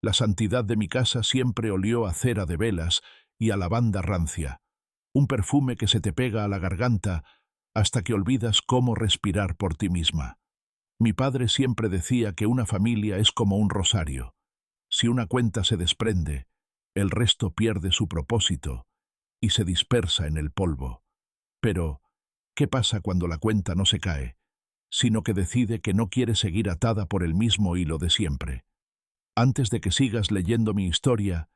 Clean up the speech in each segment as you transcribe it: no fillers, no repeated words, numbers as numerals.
La santidad de mi casa siempre olió a cera de velas y a lavanda rancia, un perfume que se te pega a la garganta hasta que olvidas cómo respirar por ti misma. Mi padre siempre decía que una familia es como un rosario. Si una cuenta se desprende, el resto pierde su propósito y se dispersa en el polvo. Pero, ¿qué pasa cuando la cuenta no se cae, sino que decide que no quiere seguir atada por el mismo hilo de siempre? Antes de que sigas leyendo mi historia,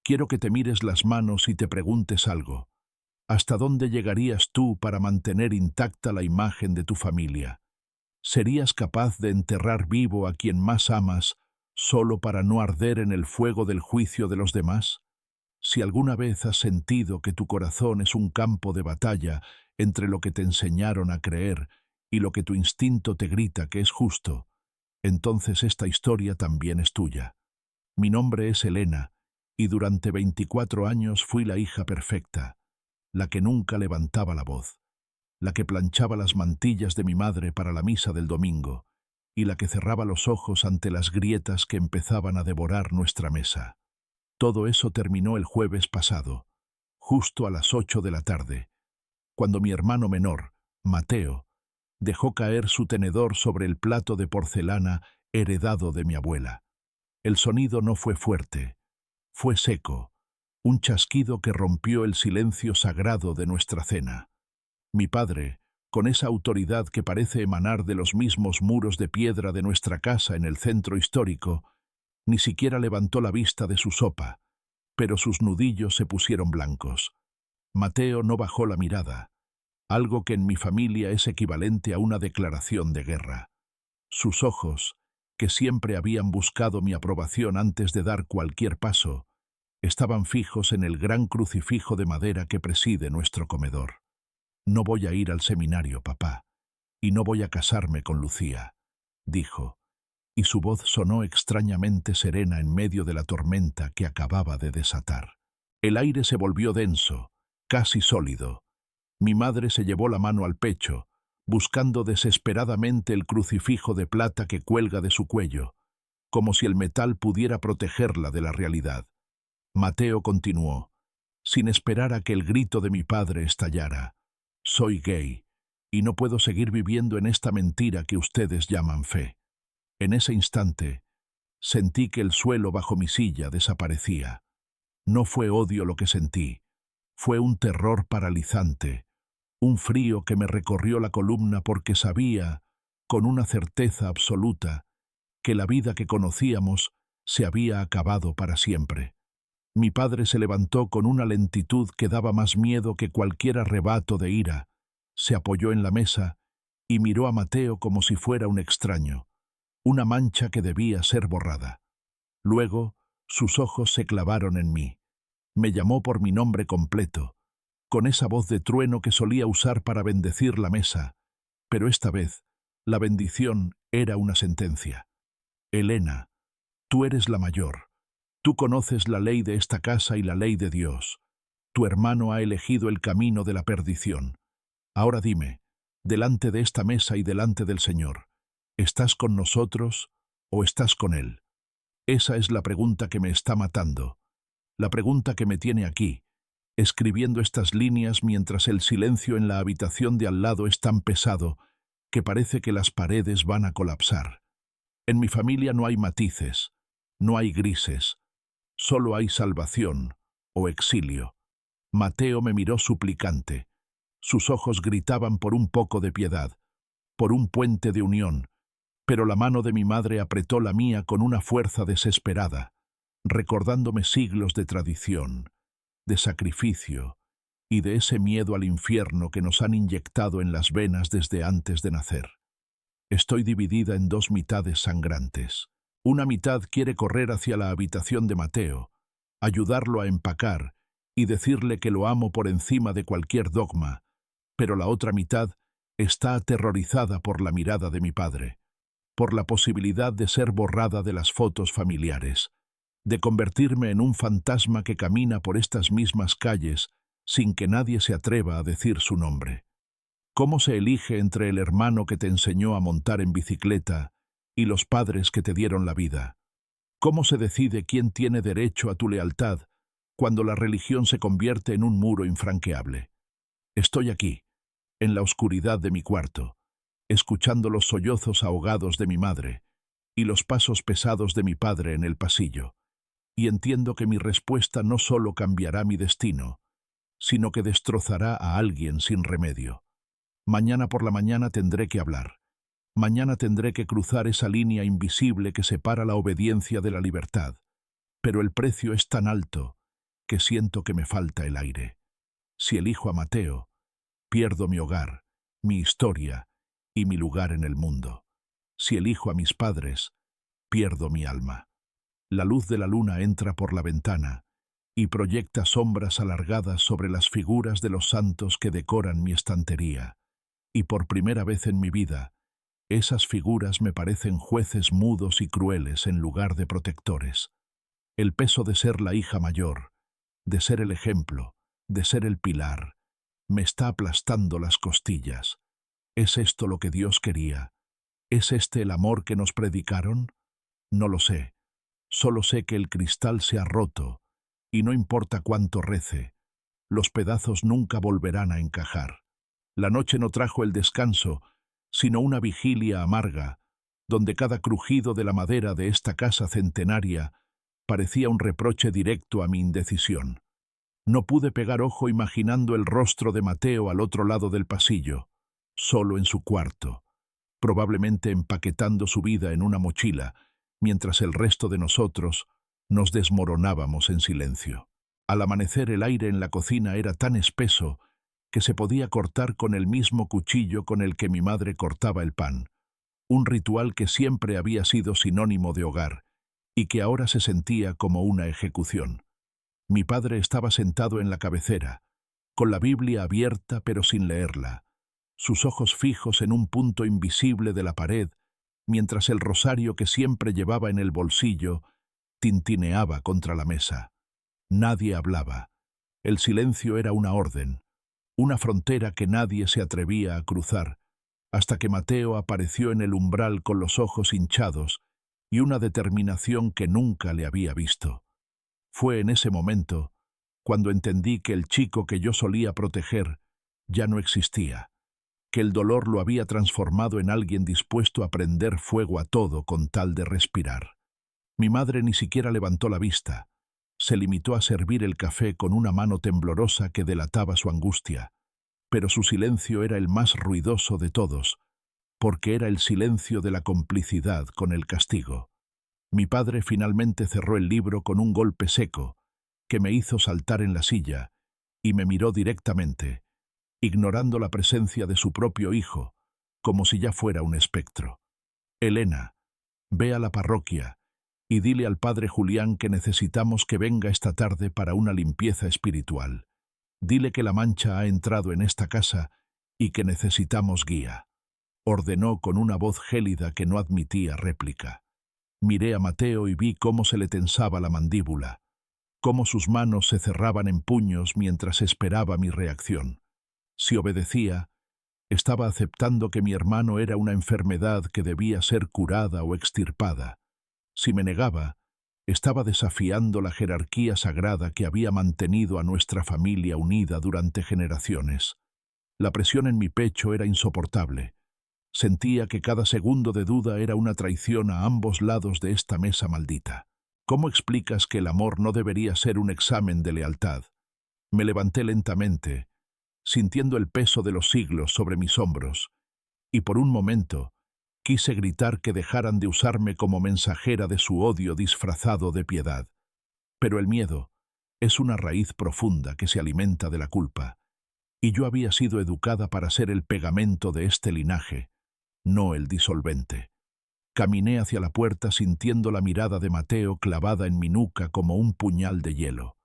quiero que te mires las manos y te preguntes algo. ¿Hasta dónde llegarías tú para mantener intacta la imagen de tu familia? ¿Serías capaz de enterrar vivo a quien más amas solo para no arder en el fuego del juicio de los demás? Si alguna vez has sentido que tu corazón es un campo de batalla entre lo que te enseñaron a creer y lo que tu instinto te grita que es justo, entonces esta historia también es tuya. Mi nombre es Elena, y durante 24 años fui la hija perfecta, la que nunca levantaba la voz, la que planchaba las mantillas de mi madre para la misa del domingo, y la que cerraba los ojos ante las grietas que empezaban a devorar nuestra mesa. Todo eso terminó el jueves pasado, justo a las 8 de la tarde, cuando mi hermano menor, Mateo, dejó caer su tenedor sobre el plato de porcelana heredado de mi abuela. El sonido no fue fuerte, fue seco, un chasquido que rompió el silencio sagrado de nuestra cena. Mi padre, con esa autoridad que parece emanar de los mismos muros de piedra de nuestra casa en el centro histórico, ni siquiera levantó la vista de su sopa, pero sus nudillos se pusieron blancos. Mateo no bajó la mirada, algo que en mi familia es equivalente a una declaración de guerra. Sus ojos, que siempre habían buscado mi aprobación antes de dar cualquier paso, estaban fijos en el gran crucifijo de madera que preside nuestro comedor. «No voy a ir al seminario, papá, y no voy a casarme con Lucía», dijo, y su voz sonó extrañamente serena en medio de la tormenta que acababa de desatar. El aire se volvió denso, casi sólido. Mi madre se llevó la mano al pecho, buscando desesperadamente el crucifijo de plata que cuelga de su cuello, como si el metal pudiera protegerla de la realidad. Mateo continuó, sin esperar a que el grito de mi padre estallara: «Soy gay, y no puedo seguir viviendo en esta mentira que ustedes llaman fe». En ese instante, sentí que el suelo bajo mi silla desaparecía. No fue odio lo que sentí, fue un terror paralizante, un frío que me recorrió la columna porque sabía, con una certeza absoluta, que la vida que conocíamos se había acabado para siempre. Mi padre se levantó con una lentitud que daba más miedo que cualquier arrebato de ira, se apoyó en la mesa y miró a Mateo como si fuera un extraño, una mancha que debía ser borrada. Luego, sus ojos se clavaron en mí. Me llamó por mi nombre completo, con esa voz de trueno que solía usar para bendecir la mesa, pero esta vez, la bendición era una sentencia. «Elena, tú eres la mayor. Tú conoces la ley de esta casa y la ley de Dios. Tu hermano ha elegido el camino de la perdición. Ahora dime, delante de esta mesa y delante del Señor, ¿estás con nosotros o estás con Él?» Esa es la pregunta que me está matando, la pregunta que me tiene aquí, escribiendo estas líneas mientras el silencio en la habitación de al lado es tan pesado que parece que las paredes van a colapsar. En mi familia no hay matices, no hay grises, solo hay salvación o exilio. Mateo me miró suplicante. Sus ojos gritaban por un poco de piedad, por un puente de unión, pero la mano de mi madre apretó la mía con una fuerza desesperada, recordándome siglos de tradición, de sacrificio y de ese miedo al infierno que nos han inyectado en las venas desde antes de nacer. Estoy dividida en dos mitades sangrantes. Una mitad quiere correr hacia la habitación de Mateo, ayudarlo a empacar y decirle que lo amo por encima de cualquier dogma, pero la otra mitad está aterrorizada por la mirada de mi padre, por la posibilidad de ser borrada de las fotos familiares, de convertirme en un fantasma que camina por estas mismas calles sin que nadie se atreva a decir su nombre. ¿Cómo se elige entre el hermano que te enseñó a montar en bicicleta y los padres que te dieron la vida? ¿Cómo se decide quién tiene derecho a tu lealtad cuando la religión se convierte en un muro infranqueable? Estoy aquí, en la oscuridad de mi cuarto, escuchando los sollozos ahogados de mi madre y los pasos pesados de mi padre en el pasillo, y entiendo que mi respuesta no solo cambiará mi destino, sino que destrozará a alguien sin remedio. Mañana por la mañana tendré que hablar. Mañana tendré que cruzar esa línea invisible que separa la obediencia de la libertad, pero el precio es tan alto que siento que me falta el aire. Si elijo a Mateo, pierdo mi hogar, mi historia y mi lugar en el mundo. Si elijo a mis padres, pierdo mi alma. La luz de la luna entra por la ventana y proyecta sombras alargadas sobre las figuras de los santos que decoran mi estantería. Y por primera vez en mi vida, esas figuras me parecen jueces mudos y crueles en lugar de protectores. El peso de ser la hija mayor, de ser el ejemplo, de ser el pilar, me está aplastando las costillas. ¿Es esto lo que Dios quería? ¿Es este el amor que nos predicaron? No lo sé. Solo sé que el cristal se ha roto, y no importa cuánto rece, los pedazos nunca volverán a encajar. La noche no trajo el descanso, sino una vigilia amarga, donde cada crujido de la madera de esta casa centenaria parecía un reproche directo a mi indecisión. No pude pegar ojo imaginando el rostro de Mateo al otro lado del pasillo, solo en su cuarto, probablemente empaquetando su vida en una mochila, mientras el resto de nosotros nos desmoronábamos en silencio. Al amanecer el aire en la cocina era tan espeso que se podía cortar con el mismo cuchillo con el que mi madre cortaba el pan, un ritual que siempre había sido sinónimo de hogar y que ahora se sentía como una ejecución. Mi padre estaba sentado en la cabecera, con la Biblia abierta pero sin leerla, sus ojos fijos en un punto invisible de la pared, mientras el rosario que siempre llevaba en el bolsillo tintineaba contra la mesa. Nadie hablaba. El silencio era una orden, una frontera que nadie se atrevía a cruzar, hasta que Mateo apareció en el umbral con los ojos hinchados y una determinación que nunca le había visto. Fue en ese momento cuando entendí que el chico que yo solía proteger ya no existía, que el dolor lo había transformado en alguien dispuesto a prender fuego a todo con tal de respirar. Mi madre ni siquiera levantó la vista. Se limitó a servir el café con una mano temblorosa que delataba su angustia, pero su silencio era el más ruidoso de todos, porque era el silencio de la complicidad con el castigo. Mi padre finalmente cerró el libro con un golpe seco, que me hizo saltar en la silla, y me miró directamente, ignorando la presencia de su propio hijo, como si ya fuera un espectro. Elena, ve a la parroquia y dile al padre Julián que necesitamos que venga esta tarde para una limpieza espiritual. Dile que la mancha ha entrado en esta casa y que necesitamos guía. Ordenó con una voz gélida que no admitía réplica. Miré a Mateo y vi cómo se le tensaba la mandíbula, cómo sus manos se cerraban en puños mientras esperaba mi reacción. Si obedecía, estaba aceptando que mi hermano era una enfermedad que debía ser curada o extirpada. Si me negaba, estaba desafiando la jerarquía sagrada que había mantenido a nuestra familia unida durante generaciones. La presión en mi pecho era insoportable. Sentía que cada segundo de duda era una traición a ambos lados de esta mesa maldita. ¿Cómo explicas que el amor no debería ser un examen de lealtad? Me levanté lentamente, sintiendo el peso de los siglos sobre mis hombros, y por un momento quise gritar que dejaran de usarme como mensajera de su odio disfrazado de piedad. Pero el miedo es una raíz profunda que se alimenta de la culpa, y yo había sido educada para ser el pegamento de este linaje, no el disolvente. Caminé hacia la puerta sintiendo la mirada de Mateo clavada en mi nuca como un puñal de hielo,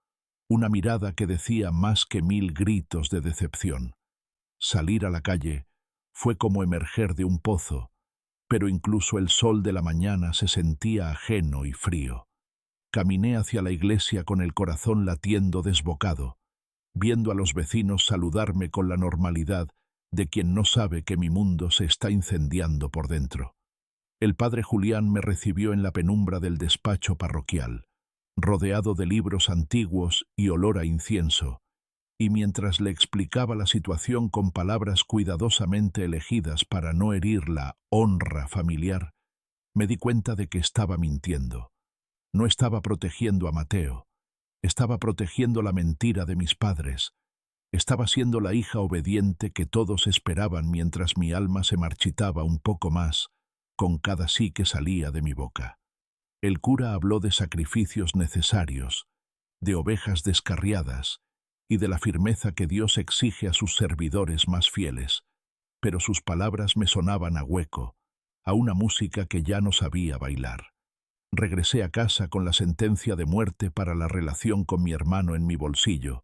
una mirada que decía más que 1000 gritos de decepción. Salir a la calle fue como emerger de un pozo, pero incluso el sol de la mañana se sentía ajeno y frío. Caminé hacia la iglesia con el corazón latiendo desbocado, viendo a los vecinos saludarme con la normalidad de quien no sabe que mi mundo se está incendiando por dentro. El padre Julián me recibió en la penumbra del despacho parroquial, rodeado de libros antiguos y olor a incienso, y mientras le explicaba la situación con palabras cuidadosamente elegidas para no herir la honra familiar, me di cuenta de que estaba mintiendo. No estaba protegiendo a Mateo, estaba protegiendo la mentira de mis padres, estaba siendo la hija obediente que todos esperaban mientras mi alma se marchitaba un poco más con cada sí que salía de mi boca. El cura habló de sacrificios necesarios, de ovejas descarriadas y de la firmeza que Dios exige a sus servidores más fieles, pero sus palabras me sonaban a hueco, a una música que ya no sabía bailar. Regresé a casa con la sentencia de muerte para la relación con mi hermano en mi bolsillo,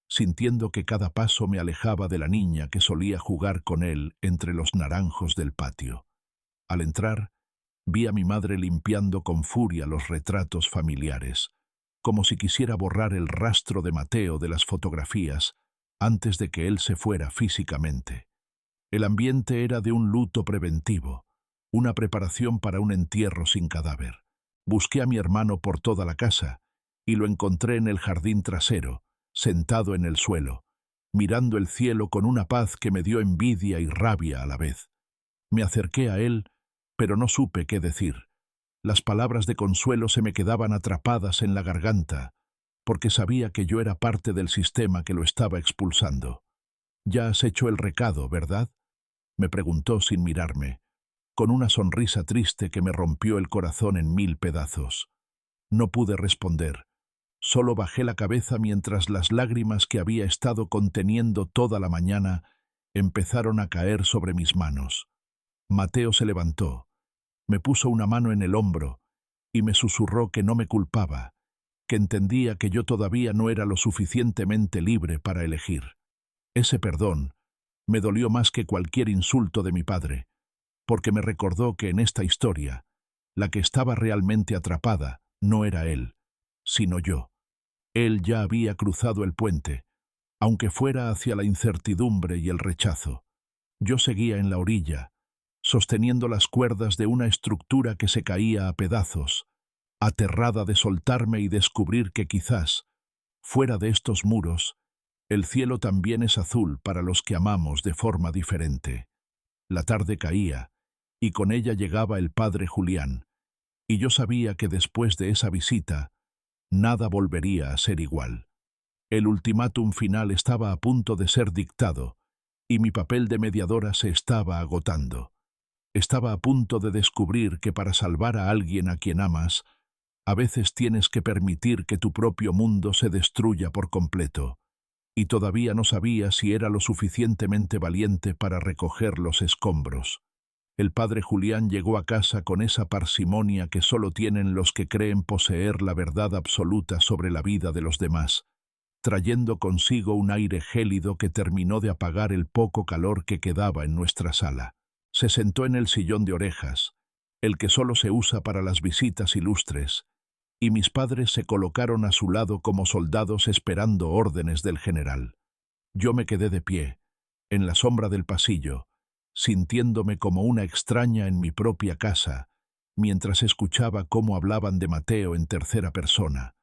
sintiendo que cada paso me alejaba de la niña que solía jugar con él entre los naranjos del patio. Al entrar, vi a mi madre limpiando con furia los retratos familiares, como si quisiera borrar el rastro de Mateo de las fotografías antes de que él se fuera físicamente. El ambiente era de un luto preventivo, una preparación para un entierro sin cadáver. Busqué a mi hermano por toda la casa y lo encontré en el jardín trasero, sentado en el suelo, mirando el cielo con una paz que me dio envidia y rabia a la vez. Me acerqué a él, pero no supe qué decir. Las palabras de consuelo se me quedaban atrapadas en la garganta, porque sabía que yo era parte del sistema que lo estaba expulsando. «Ya has hecho el recado, ¿verdad?», me preguntó sin mirarme, con una sonrisa triste que me rompió el corazón en 1000 pedazos. No pude responder. Solo bajé la cabeza mientras las lágrimas que había estado conteniendo toda la mañana empezaron a caer sobre mis manos. Mateo se levantó, me puso una mano en el hombro y me susurró que no me culpaba, que entendía que yo todavía no era lo suficientemente libre para elegir. Ese perdón me dolió más que cualquier insulto de mi padre, porque me recordó que en esta historia, la que estaba realmente atrapada no era él, sino yo. Él ya había cruzado el puente, aunque fuera hacia la incertidumbre y el rechazo. Yo seguía en la orilla, sosteniendo las cuerdas de una estructura que se caía a pedazos, aterrada de soltarme y descubrir que quizás, fuera de estos muros, el cielo también es azul para los que amamos de forma diferente. La tarde caía, y con ella llegaba el padre Julián, y yo sabía que después de esa visita, nada volvería a ser igual. El ultimátum final estaba a punto de ser dictado, y mi papel de mediadora se estaba agotando. Estaba a punto de descubrir que para salvar a alguien a quien amas, a veces tienes que permitir que tu propio mundo se destruya por completo, y todavía no sabía si era lo suficientemente valiente para recoger los escombros. El padre Julián llegó a casa con esa parsimonia que solo tienen los que creen poseer la verdad absoluta sobre la vida de los demás, trayendo consigo un aire gélido que terminó de apagar el poco calor que quedaba en nuestra sala. Se sentó en el sillón de orejas, el que solo se usa para las visitas ilustres, y mis padres se colocaron a su lado como soldados esperando órdenes del general. Yo me quedé de pie, en la sombra del pasillo, sintiéndome como una extraña en mi propia casa, mientras escuchaba cómo hablaban de Mateo en tercera persona,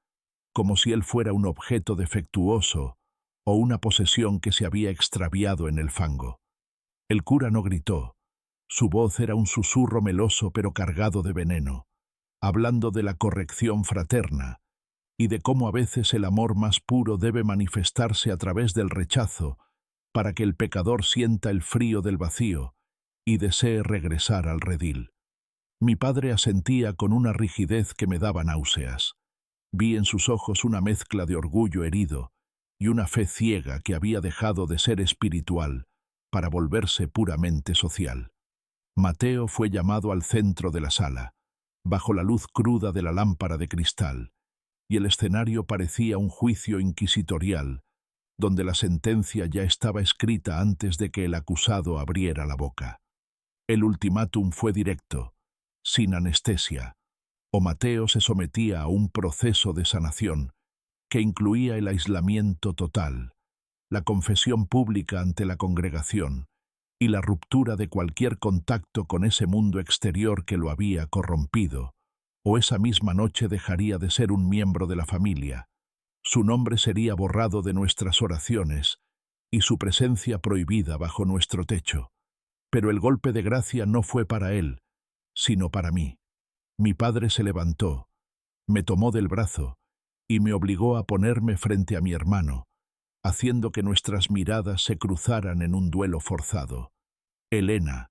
como si él fuera un objeto defectuoso o una posesión que se había extraviado en el fango. El cura no gritó. Su voz era un susurro meloso pero cargado de veneno, hablando de la corrección fraterna y de cómo a veces el amor más puro debe manifestarse a través del rechazo para que el pecador sienta el frío del vacío y desee regresar al redil. Mi padre asentía con una rigidez que me daba náuseas. Vi en sus ojos una mezcla de orgullo herido y una fe ciega que había dejado de ser espiritual para volverse puramente social. Mateo fue llamado al centro de la sala, bajo la luz cruda de la lámpara de cristal, y el escenario parecía un juicio inquisitorial, donde la sentencia ya estaba escrita antes de que el acusado abriera la boca. El ultimátum fue directo, sin anestesia, o Mateo se sometía a un proceso de sanación que incluía el aislamiento total, la confesión pública ante la congregación y la ruptura de cualquier contacto con ese mundo exterior que lo había corrompido, o esa misma noche dejaría de ser un miembro de la familia. Su nombre sería borrado de nuestras oraciones y su presencia prohibida bajo nuestro techo. Pero el golpe de gracia no fue para él, sino para mí. Mi padre se levantó, me tomó del brazo y me obligó a ponerme frente a mi hermano, haciendo que nuestras miradas se cruzaran en un duelo forzado. «Elena»,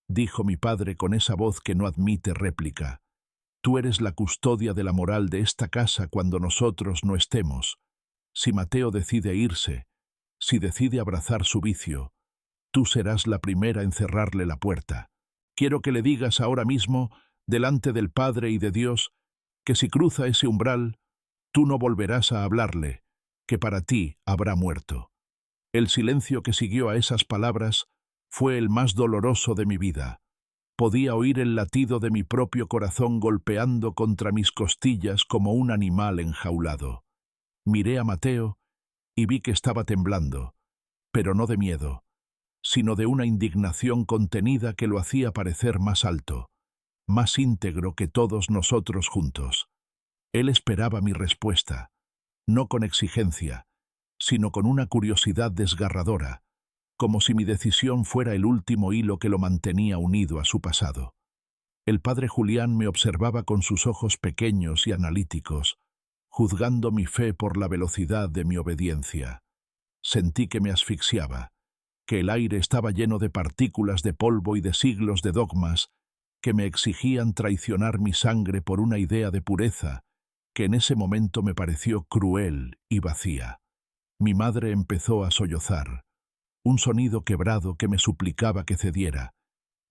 dijo mi padre con esa voz que no admite réplica, «tú eres la custodia de la moral de esta casa cuando nosotros no estemos. Si Mateo decide irse, si decide abrazar su vicio, tú serás la primera en cerrarle la puerta. Quiero que le digas ahora mismo, delante del Padre y de Dios, que si cruza ese umbral, tú no volverás a hablarle, que para ti habrá muerto». El silencio que siguió a esas palabras fue el más doloroso de mi vida. Podía oír el latido de mi propio corazón golpeando contra mis costillas como un animal enjaulado. Miré a Mateo y vi que estaba temblando, pero no de miedo, sino de una indignación contenida que lo hacía parecer más alto, más íntegro que todos nosotros juntos. Él esperaba mi respuesta, no con exigencia, sino con una curiosidad desgarradora, como si mi decisión fuera el último hilo que lo mantenía unido a su pasado. El padre Julián me observaba con sus ojos pequeños y analíticos, juzgando mi fe por la velocidad de mi obediencia. Sentí que me asfixiaba, que el aire estaba lleno de partículas de polvo y de siglos de dogmas que me exigían traicionar mi sangre por una idea de pureza que en ese momento me pareció cruel y vacía. Mi madre empezó a sollozar, un sonido quebrado que me suplicaba que cediera,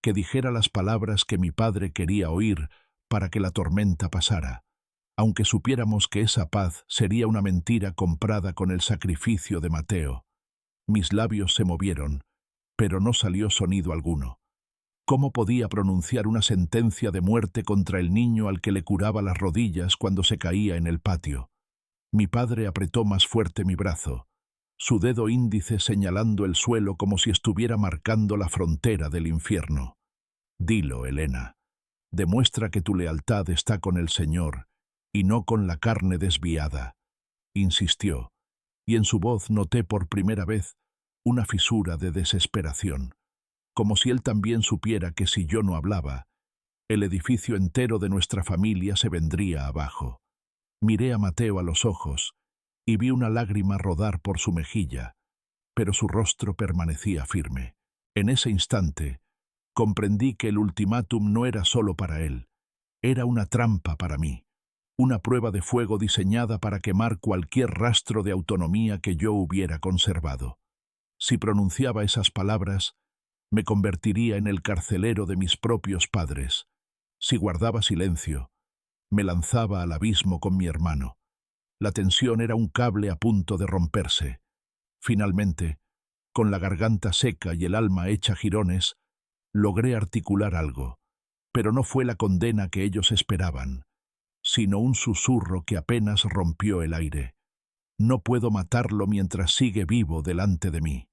que dijera las palabras que mi padre quería oír para que la tormenta pasara, aunque supiéramos que esa paz sería una mentira comprada con el sacrificio de Mateo. Mis labios se movieron, pero no salió sonido alguno. ¿Cómo podía pronunciar una sentencia de muerte contra el niño al que le curaba las rodillas cuando se caía en el patio? Mi padre apretó más fuerte mi brazo, su dedo índice señalando el suelo como si estuviera marcando la frontera del infierno. «Dilo, Elena. Demuestra que tu lealtad está con el Señor y no con la carne desviada», insistió, y en su voz noté por primera vez una fisura de desesperación, como si él también supiera que si yo no hablaba, el edificio entero de nuestra familia se vendría abajo. Miré a Mateo a los ojos y vi una lágrima rodar por su mejilla, pero su rostro permanecía firme. En ese instante, comprendí que el ultimátum no era solo para él, era una trampa para mí, una prueba de fuego diseñada para quemar cualquier rastro de autonomía que yo hubiera conservado. Si pronunciaba esas palabras, me convertiría en el carcelero de mis propios padres. Si guardaba silencio, me lanzaba al abismo con mi hermano. La tensión era un cable a punto de romperse. Finalmente, con la garganta seca y el alma hecha jirones, logré articular algo, pero no fue la condena que ellos esperaban, sino un susurro que apenas rompió el aire. «No puedo matarlo mientras sigue vivo delante de mí».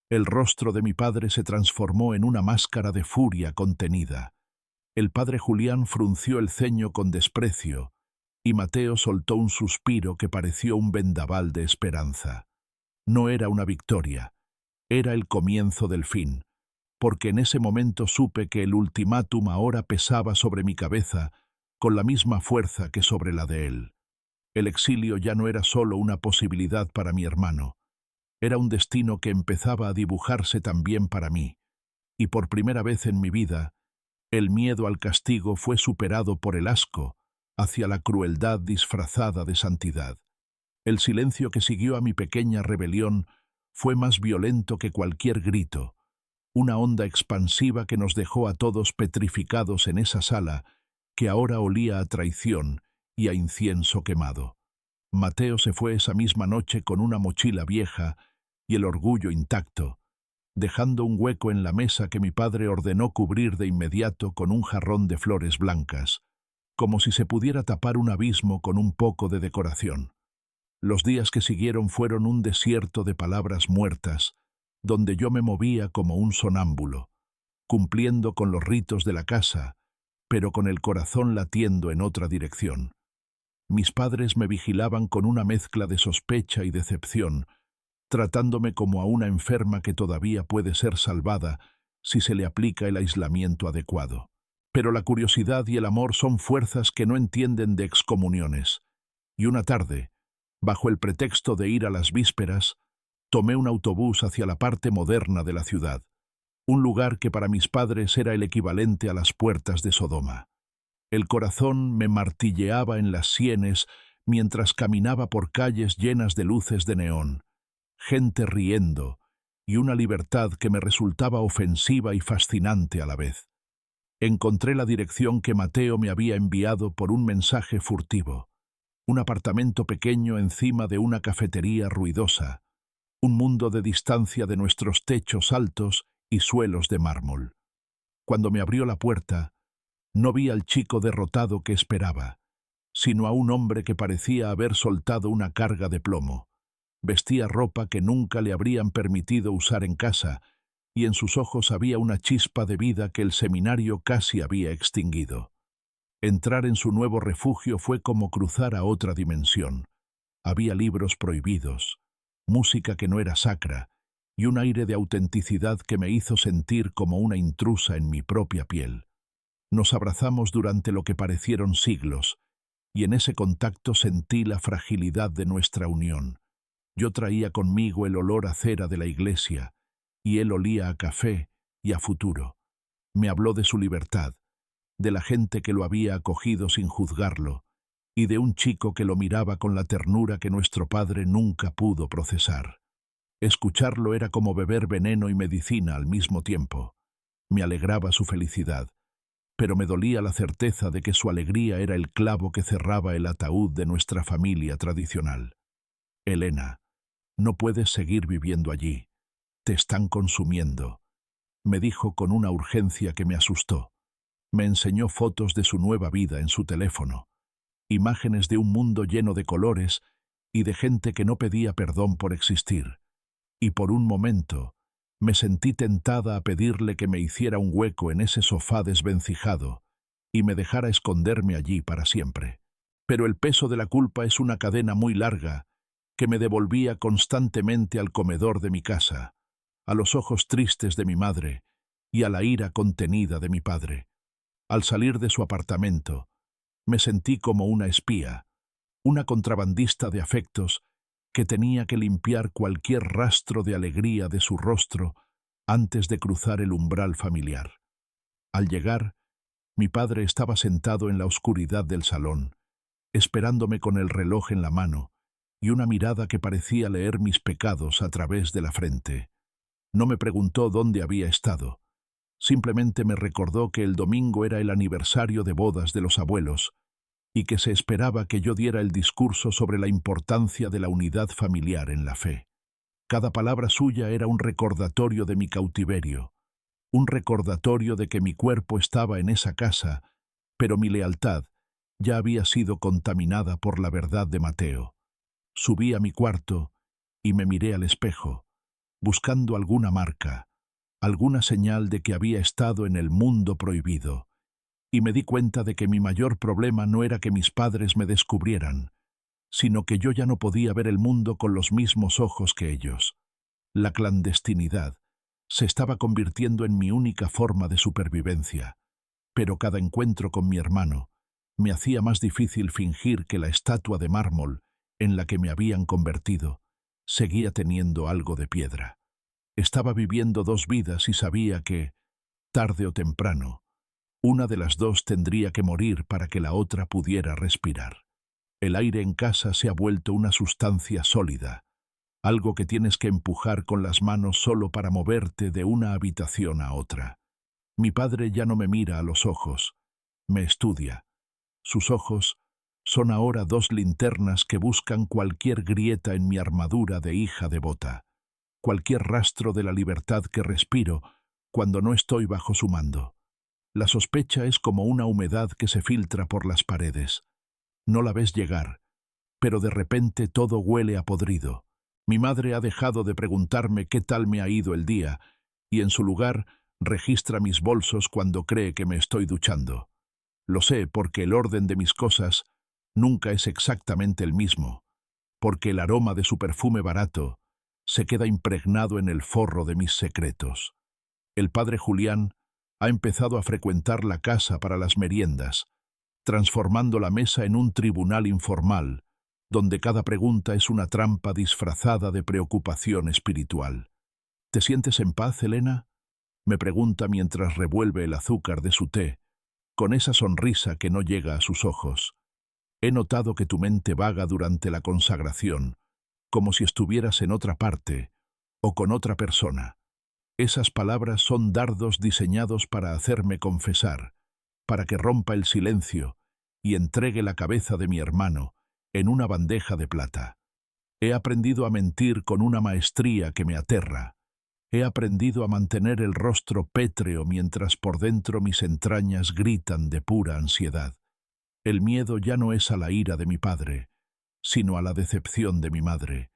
El rostro de mi padre se transformó en una máscara de furia contenida. El padre Julián frunció el ceño con desprecio, y Mateo soltó un suspiro que pareció un vendaval de esperanza. No era una victoria, era el comienzo del fin, porque en ese momento supe que el ultimátum ahora pesaba sobre mi cabeza con la misma fuerza que sobre la de él. El exilio ya no era solo una posibilidad para mi hermano, era un destino que empezaba a dibujarse también para mí, y por primera vez en mi vida, el miedo al castigo fue superado por el asco hacia la crueldad disfrazada de santidad. El silencio que siguió a mi pequeña rebelión fue más violento que cualquier grito, una onda expansiva que nos dejó a todos petrificados en esa sala que ahora olía a traición y a incienso quemado. Mateo se fue esa misma noche con una mochila vieja y el orgullo intacto, dejando un hueco en la mesa que mi padre ordenó cubrir de inmediato con un jarrón de flores blancas, como si se pudiera tapar un abismo con un poco de decoración. Los días que siguieron fueron un desierto de palabras muertas, donde yo me movía como un sonámbulo, cumpliendo con los ritos de la casa, pero con el corazón latiendo en otra dirección. Mis padres me vigilaban con una mezcla de sospecha y decepción, tratándome como a una enferma que todavía puede ser salvada si se le aplica el aislamiento adecuado. Pero la curiosidad y el amor son fuerzas que no entienden de excomuniones, y una tarde, bajo el pretexto de ir a las vísperas, tomé un autobús hacia la parte moderna de la ciudad, un lugar que para mis padres era el equivalente a las puertas de Sodoma. El corazón me martilleaba en las sienes mientras caminaba por calles llenas de luces de neón, gente riendo y una libertad que me resultaba ofensiva y fascinante a la vez. Encontré la dirección que Mateo me había enviado por un mensaje furtivo, un apartamento pequeño encima de una cafetería ruidosa, un mundo de distancia de nuestros techos altos y suelos de mármol. Cuando me abrió la puerta, no vi al chico derrotado que esperaba, sino a un hombre que parecía haber soltado una carga de plomo. Vestía ropa que nunca le habrían permitido usar en casa, y en sus ojos había una chispa de vida que el seminario casi había extinguido. Entrar en su nuevo refugio fue como cruzar a otra dimensión. Había libros prohibidos, música que no era sacra, y un aire de autenticidad que me hizo sentir como una intrusa en mi propia piel. Nos abrazamos durante lo que parecieron siglos, y en ese contacto sentí la fragilidad de nuestra unión. Yo traía conmigo el olor a cera de la iglesia, y él olía a café y a futuro. Me habló de su libertad, de la gente que lo había acogido sin juzgarlo, y de un chico que lo miraba con la ternura que nuestro padre nunca pudo procesar. Escucharlo era como beber veneno y medicina al mismo tiempo. Me alegraba su felicidad, pero me dolía la certeza de que su alegría era el clavo que cerraba el ataúd de nuestra familia tradicional. Elena, no puedes seguir viviendo allí. Te están consumiendo, me dijo con una urgencia que me asustó. Me enseñó fotos de su nueva vida en su teléfono, imágenes de un mundo lleno de colores y de gente que no pedía perdón por existir. Y por un momento me sentí tentada a pedirle que me hiciera un hueco en ese sofá desvencijado y me dejara esconderme allí para siempre. Pero el peso de la culpa es una cadena muy larga que me devolvía constantemente al comedor de mi casa, a los ojos tristes de mi madre y a la ira contenida de mi padre. Al salir de su apartamento, me sentí como una espía, una contrabandista de afectos que tenía que limpiar cualquier rastro de alegría de su rostro antes de cruzar el umbral familiar. Al llegar, mi padre estaba sentado en la oscuridad del salón, esperándome con el reloj en la mano y una mirada que parecía leer mis pecados a través de la frente. No me preguntó dónde había estado. Simplemente me recordó que el domingo era el aniversario de bodas de los abuelos y que se esperaba que yo diera el discurso sobre la importancia de la unidad familiar en la fe. Cada palabra suya era un recordatorio de mi cautiverio, un recordatorio de que mi cuerpo estaba en esa casa, pero mi lealtad ya había sido contaminada por la verdad de Mateo. Subí a mi cuarto y me miré al espejo, buscando alguna marca, alguna señal de que había estado en el mundo prohibido, y me di cuenta de que mi mayor problema no era que mis padres me descubrieran, sino que yo ya no podía ver el mundo con los mismos ojos que ellos. La clandestinidad se estaba convirtiendo en mi única forma de supervivencia, pero cada encuentro con mi hermano me hacía más difícil fingir que la estatua de mármol en la que me habían convertido seguía teniendo algo de piedra. Estaba viviendo dos vidas y sabía que, tarde o temprano, una de las dos tendría que morir para que la otra pudiera respirar. El aire en casa se ha vuelto una sustancia sólida, algo que tienes que empujar con las manos solo para moverte de una habitación a otra. Mi padre ya no me mira a los ojos, me estudia. Sus ojos son ahora dos linternas que buscan cualquier grieta en mi armadura de hija devota, cualquier rastro de la libertad que respiro cuando no estoy bajo su mando. La sospecha es como una humedad que se filtra por las paredes. No la ves llegar, pero de repente todo huele a podrido. Mi madre ha dejado de preguntarme qué tal me ha ido el día y en su lugar registra mis bolsos cuando cree que me estoy duchando. Lo sé porque el orden de mis cosas nunca es exactamente el mismo, porque el aroma de su perfume barato se queda impregnado en el forro de mis secretos. El padre Julián ha empezado a frecuentar la casa para las meriendas, transformando la mesa en un tribunal informal, donde cada pregunta es una trampa disfrazada de preocupación espiritual. ¿Te sientes en paz, Elena?, me pregunta mientras revuelve el azúcar de su té, con esa sonrisa que no llega a sus ojos. He notado que tu mente vaga durante la consagración, como si estuvieras en otra parte o con otra persona. Esas palabras son dardos diseñados para hacerme confesar, para que rompa el silencio y entregue la cabeza de mi hermano en una bandeja de plata. He aprendido a mentir con una maestría que me aterra. He aprendido a mantener el rostro pétreo mientras por dentro mis entrañas gritan de pura ansiedad. El miedo ya no es a la ira de mi padre, sino a la decepción de mi madre,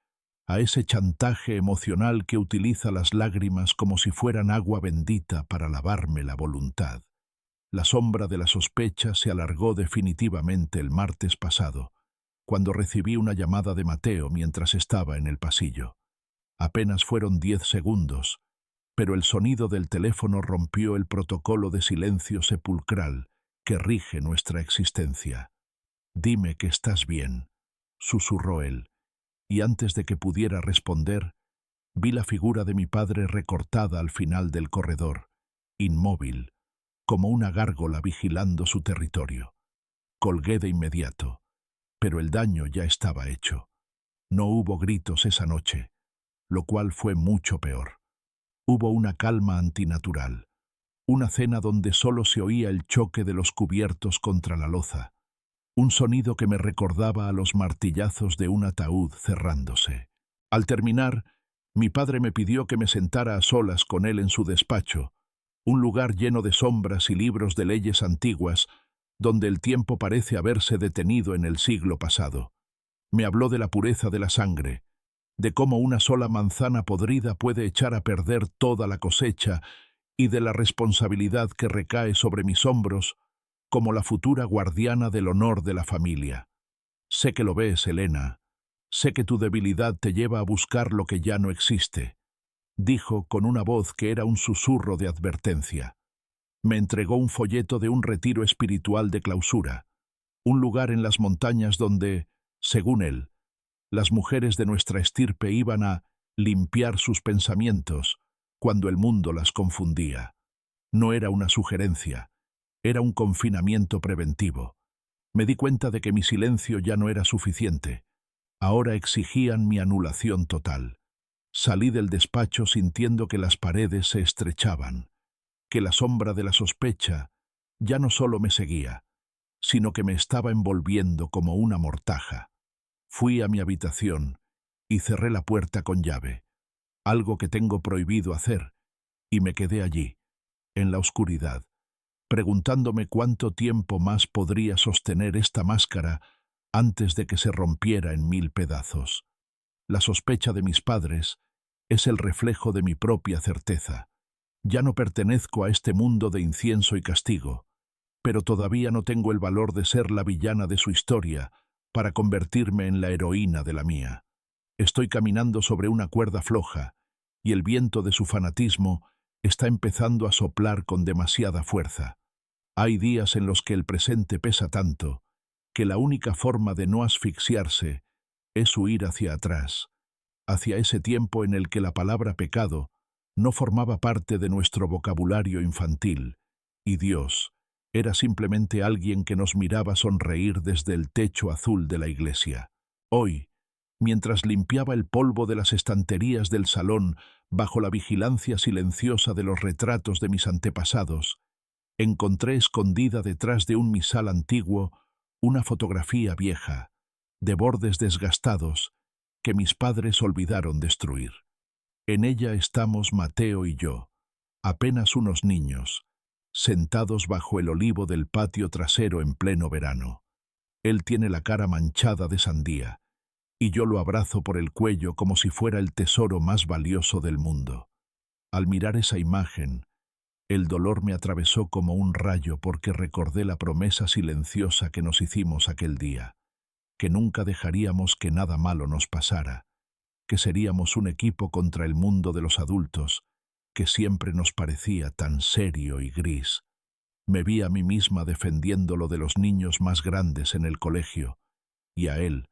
a ese chantaje emocional que utiliza las lágrimas como si fueran agua bendita para lavarme la voluntad. La sombra de la sospecha se alargó definitivamente el martes pasado, cuando recibí una llamada de Mateo mientras estaba en el pasillo. Apenas fueron 10 segundos, pero el sonido del teléfono rompió el protocolo de silencio sepulcral que rige nuestra existencia. «Dime que estás bien», susurró él, y antes de que pudiera responder, vi la figura de mi padre recortada al final del corredor, inmóvil, como una gárgola vigilando su territorio. Colgué de inmediato, pero el daño ya estaba hecho. No hubo gritos esa noche, lo cual fue mucho peor. Hubo una calma antinatural, una cena donde solo se oía el choque de los cubiertos contra la loza, un sonido que me recordaba a los martillazos de un ataúd cerrándose. Al terminar, mi padre me pidió que me sentara a solas con él en su despacho, un lugar lleno de sombras y libros de leyes antiguas, donde el tiempo parece haberse detenido en el siglo pasado. Me habló de la pureza de la sangre, de cómo una sola manzana podrida puede echar a perder toda la cosecha y de la responsabilidad que recae sobre mis hombros como la futura guardiana del honor de la familia. Sé que lo ves, Elena. Sé que tu debilidad te lleva a buscar lo que ya no existe, dijo con una voz que era un susurro de advertencia. Me entregó un folleto de un retiro espiritual de clausura, un lugar en las montañas donde, según él, las mujeres de nuestra estirpe iban a limpiar sus pensamientos cuando el mundo las confundía. No era una sugerencia, era un confinamiento preventivo. Me di cuenta de que mi silencio ya no era suficiente. Ahora exigían mi anulación total. Salí del despacho sintiendo que las paredes se estrechaban, que la sombra de la sospecha ya no solo me seguía, sino que me estaba envolviendo como una mortaja. Fui a mi habitación y cerré la puerta con llave, algo que tengo prohibido hacer, y me quedé allí, en la oscuridad, preguntándome cuánto tiempo más podría sostener esta máscara antes de que se rompiera en 1000 pedazos. La sospecha de mis padres es el reflejo de mi propia certeza. Ya no pertenezco a este mundo de incienso y castigo, pero todavía no tengo el valor de ser la villana de su historia para convertirme en la heroína de la mía. Estoy caminando sobre una cuerda floja, y el viento de su fanatismo está empezando a soplar con demasiada fuerza. Hay días en los que el presente pesa tanto que la única forma de no asfixiarse es huir hacia atrás, hacia ese tiempo en el que la palabra pecado no formaba parte de nuestro vocabulario infantil, y Dios era simplemente alguien que nos miraba sonreír desde el techo azul de la iglesia. Hoy, mientras limpiaba el polvo de las estanterías del salón bajo la vigilancia silenciosa de los retratos de mis antepasados, encontré escondida detrás de un misal antiguo una fotografía vieja, de bordes desgastados, que mis padres olvidaron destruir. En ella estamos Mateo y yo, apenas unos niños, sentados bajo el olivo del patio trasero en pleno verano. Él tiene la cara manchada de sandía, y yo lo abrazo por el cuello como si fuera el tesoro más valioso del mundo. Al mirar esa imagen, el dolor me atravesó como un rayo porque recordé la promesa silenciosa que nos hicimos aquel día, que nunca dejaríamos que nada malo nos pasara, que seríamos un equipo contra el mundo de los adultos, que siempre nos parecía tan serio y gris. Me vi a mí misma defendiendo lo de los niños más grandes en el colegio, y a él,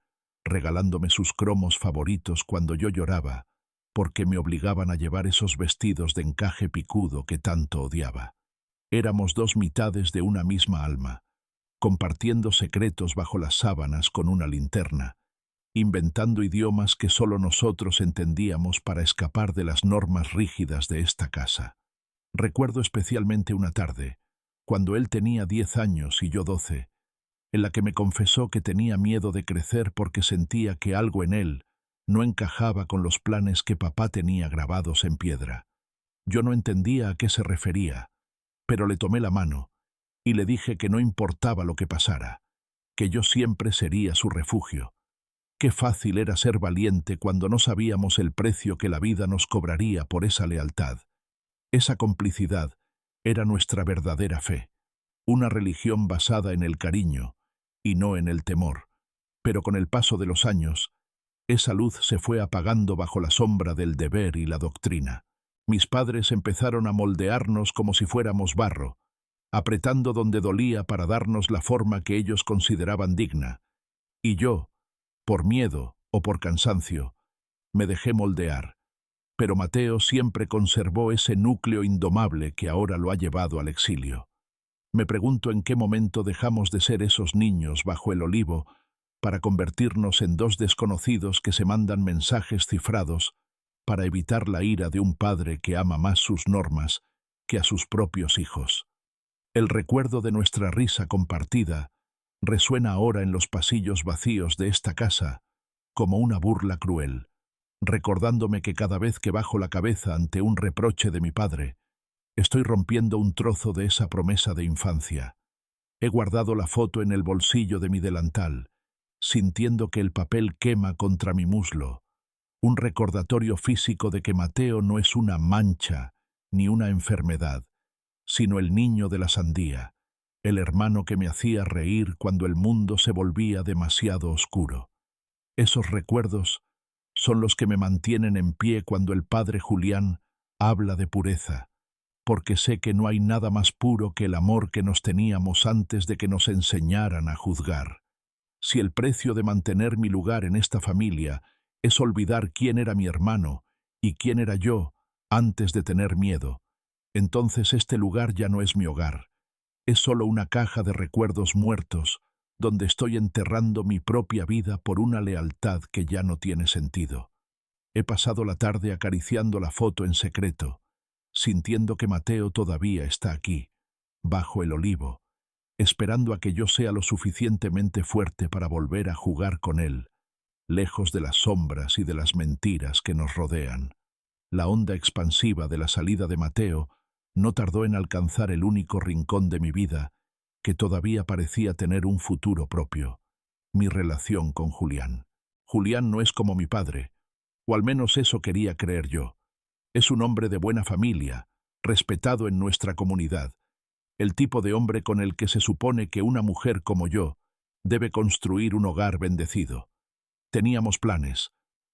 regalándome sus cromos favoritos cuando yo lloraba, porque me obligaban a llevar esos vestidos de encaje picudo que tanto odiaba. Éramos dos mitades de una misma alma, compartiendo secretos bajo las sábanas con una linterna, inventando idiomas que solo nosotros entendíamos para escapar de las normas rígidas de esta casa. Recuerdo especialmente una tarde, cuando él tenía 10 años y yo 12, en la que me confesó que tenía miedo de crecer porque sentía que algo en él no encajaba con los planes que papá tenía grabados en piedra. Yo no entendía a qué se refería, pero le tomé la mano y le dije que no importaba lo que pasara, que yo siempre sería su refugio. Qué fácil era ser valiente cuando no sabíamos el precio que la vida nos cobraría por esa lealtad. Esa complicidad era nuestra verdadera fe, una religión basada en el cariño y no en el temor. Pero con el paso de los años, esa luz se fue apagando bajo la sombra del deber y la doctrina. Mis padres empezaron a moldearnos como si fuéramos barro, apretando donde dolía para darnos la forma que ellos consideraban digna. Y yo, por miedo o por cansancio, me dejé moldear. Pero Mateo siempre conservó ese núcleo indomable que ahora lo ha llevado al exilio. Me pregunto en qué momento dejamos de ser esos niños bajo el olivo para convertirnos en dos desconocidos que se mandan mensajes cifrados para evitar la ira de un padre que ama más sus normas que a sus propios hijos. El recuerdo de nuestra risa compartida resuena ahora en los pasillos vacíos de esta casa como una burla cruel, recordándome que cada vez que bajo la cabeza ante un reproche de mi padre, estoy rompiendo un trozo de esa promesa de infancia. He guardado la foto en el bolsillo de mi delantal, sintiendo que el papel quema contra mi muslo, un recordatorio físico de que Mateo no es una mancha ni una enfermedad, sino el niño de la sandía, el hermano que me hacía reír cuando el mundo se volvía demasiado oscuro. Esos recuerdos son los que me mantienen en pie cuando el padre Julián habla de pureza, porque sé que no hay nada más puro que el amor que nos teníamos antes de que nos enseñaran a juzgar. Si el precio de mantener mi lugar en esta familia es olvidar quién era mi hermano y quién era yo antes de tener miedo, entonces este lugar ya no es mi hogar. Es solo una caja de recuerdos muertos donde estoy enterrando mi propia vida por una lealtad que ya no tiene sentido. He pasado la tarde acariciando la foto en secreto, sintiendo que Mateo todavía está aquí, bajo el olivo, esperando a que yo sea lo suficientemente fuerte para volver a jugar con él, lejos de las sombras y de las mentiras que nos rodean. La onda expansiva de la salida de Mateo no tardó en alcanzar el único rincón de mi vida que todavía parecía tener un futuro propio, mi relación con Julián. Julián no es como mi padre, o al menos eso quería creer yo. Es un hombre de buena familia, respetado en nuestra comunidad, el tipo de hombre con el que se supone que una mujer como yo debe construir un hogar bendecido. Teníamos planes.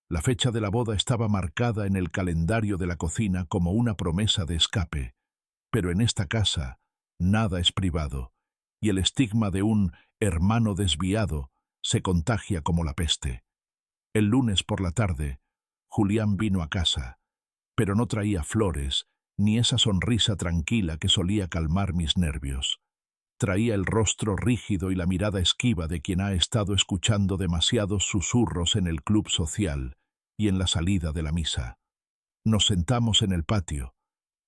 La fecha de la boda estaba marcada en el calendario de la cocina como una promesa de escape, pero en esta casa nada es privado, y el estigma de un hermano desviado se contagia como la peste. El lunes por la tarde, Julián vino a casa, pero no traía flores ni esa sonrisa tranquila que solía calmar mis nervios. Traía el rostro rígido y la mirada esquiva de quien ha estado escuchando demasiados susurros en el club social y en la salida de la misa. Nos sentamos en el patio,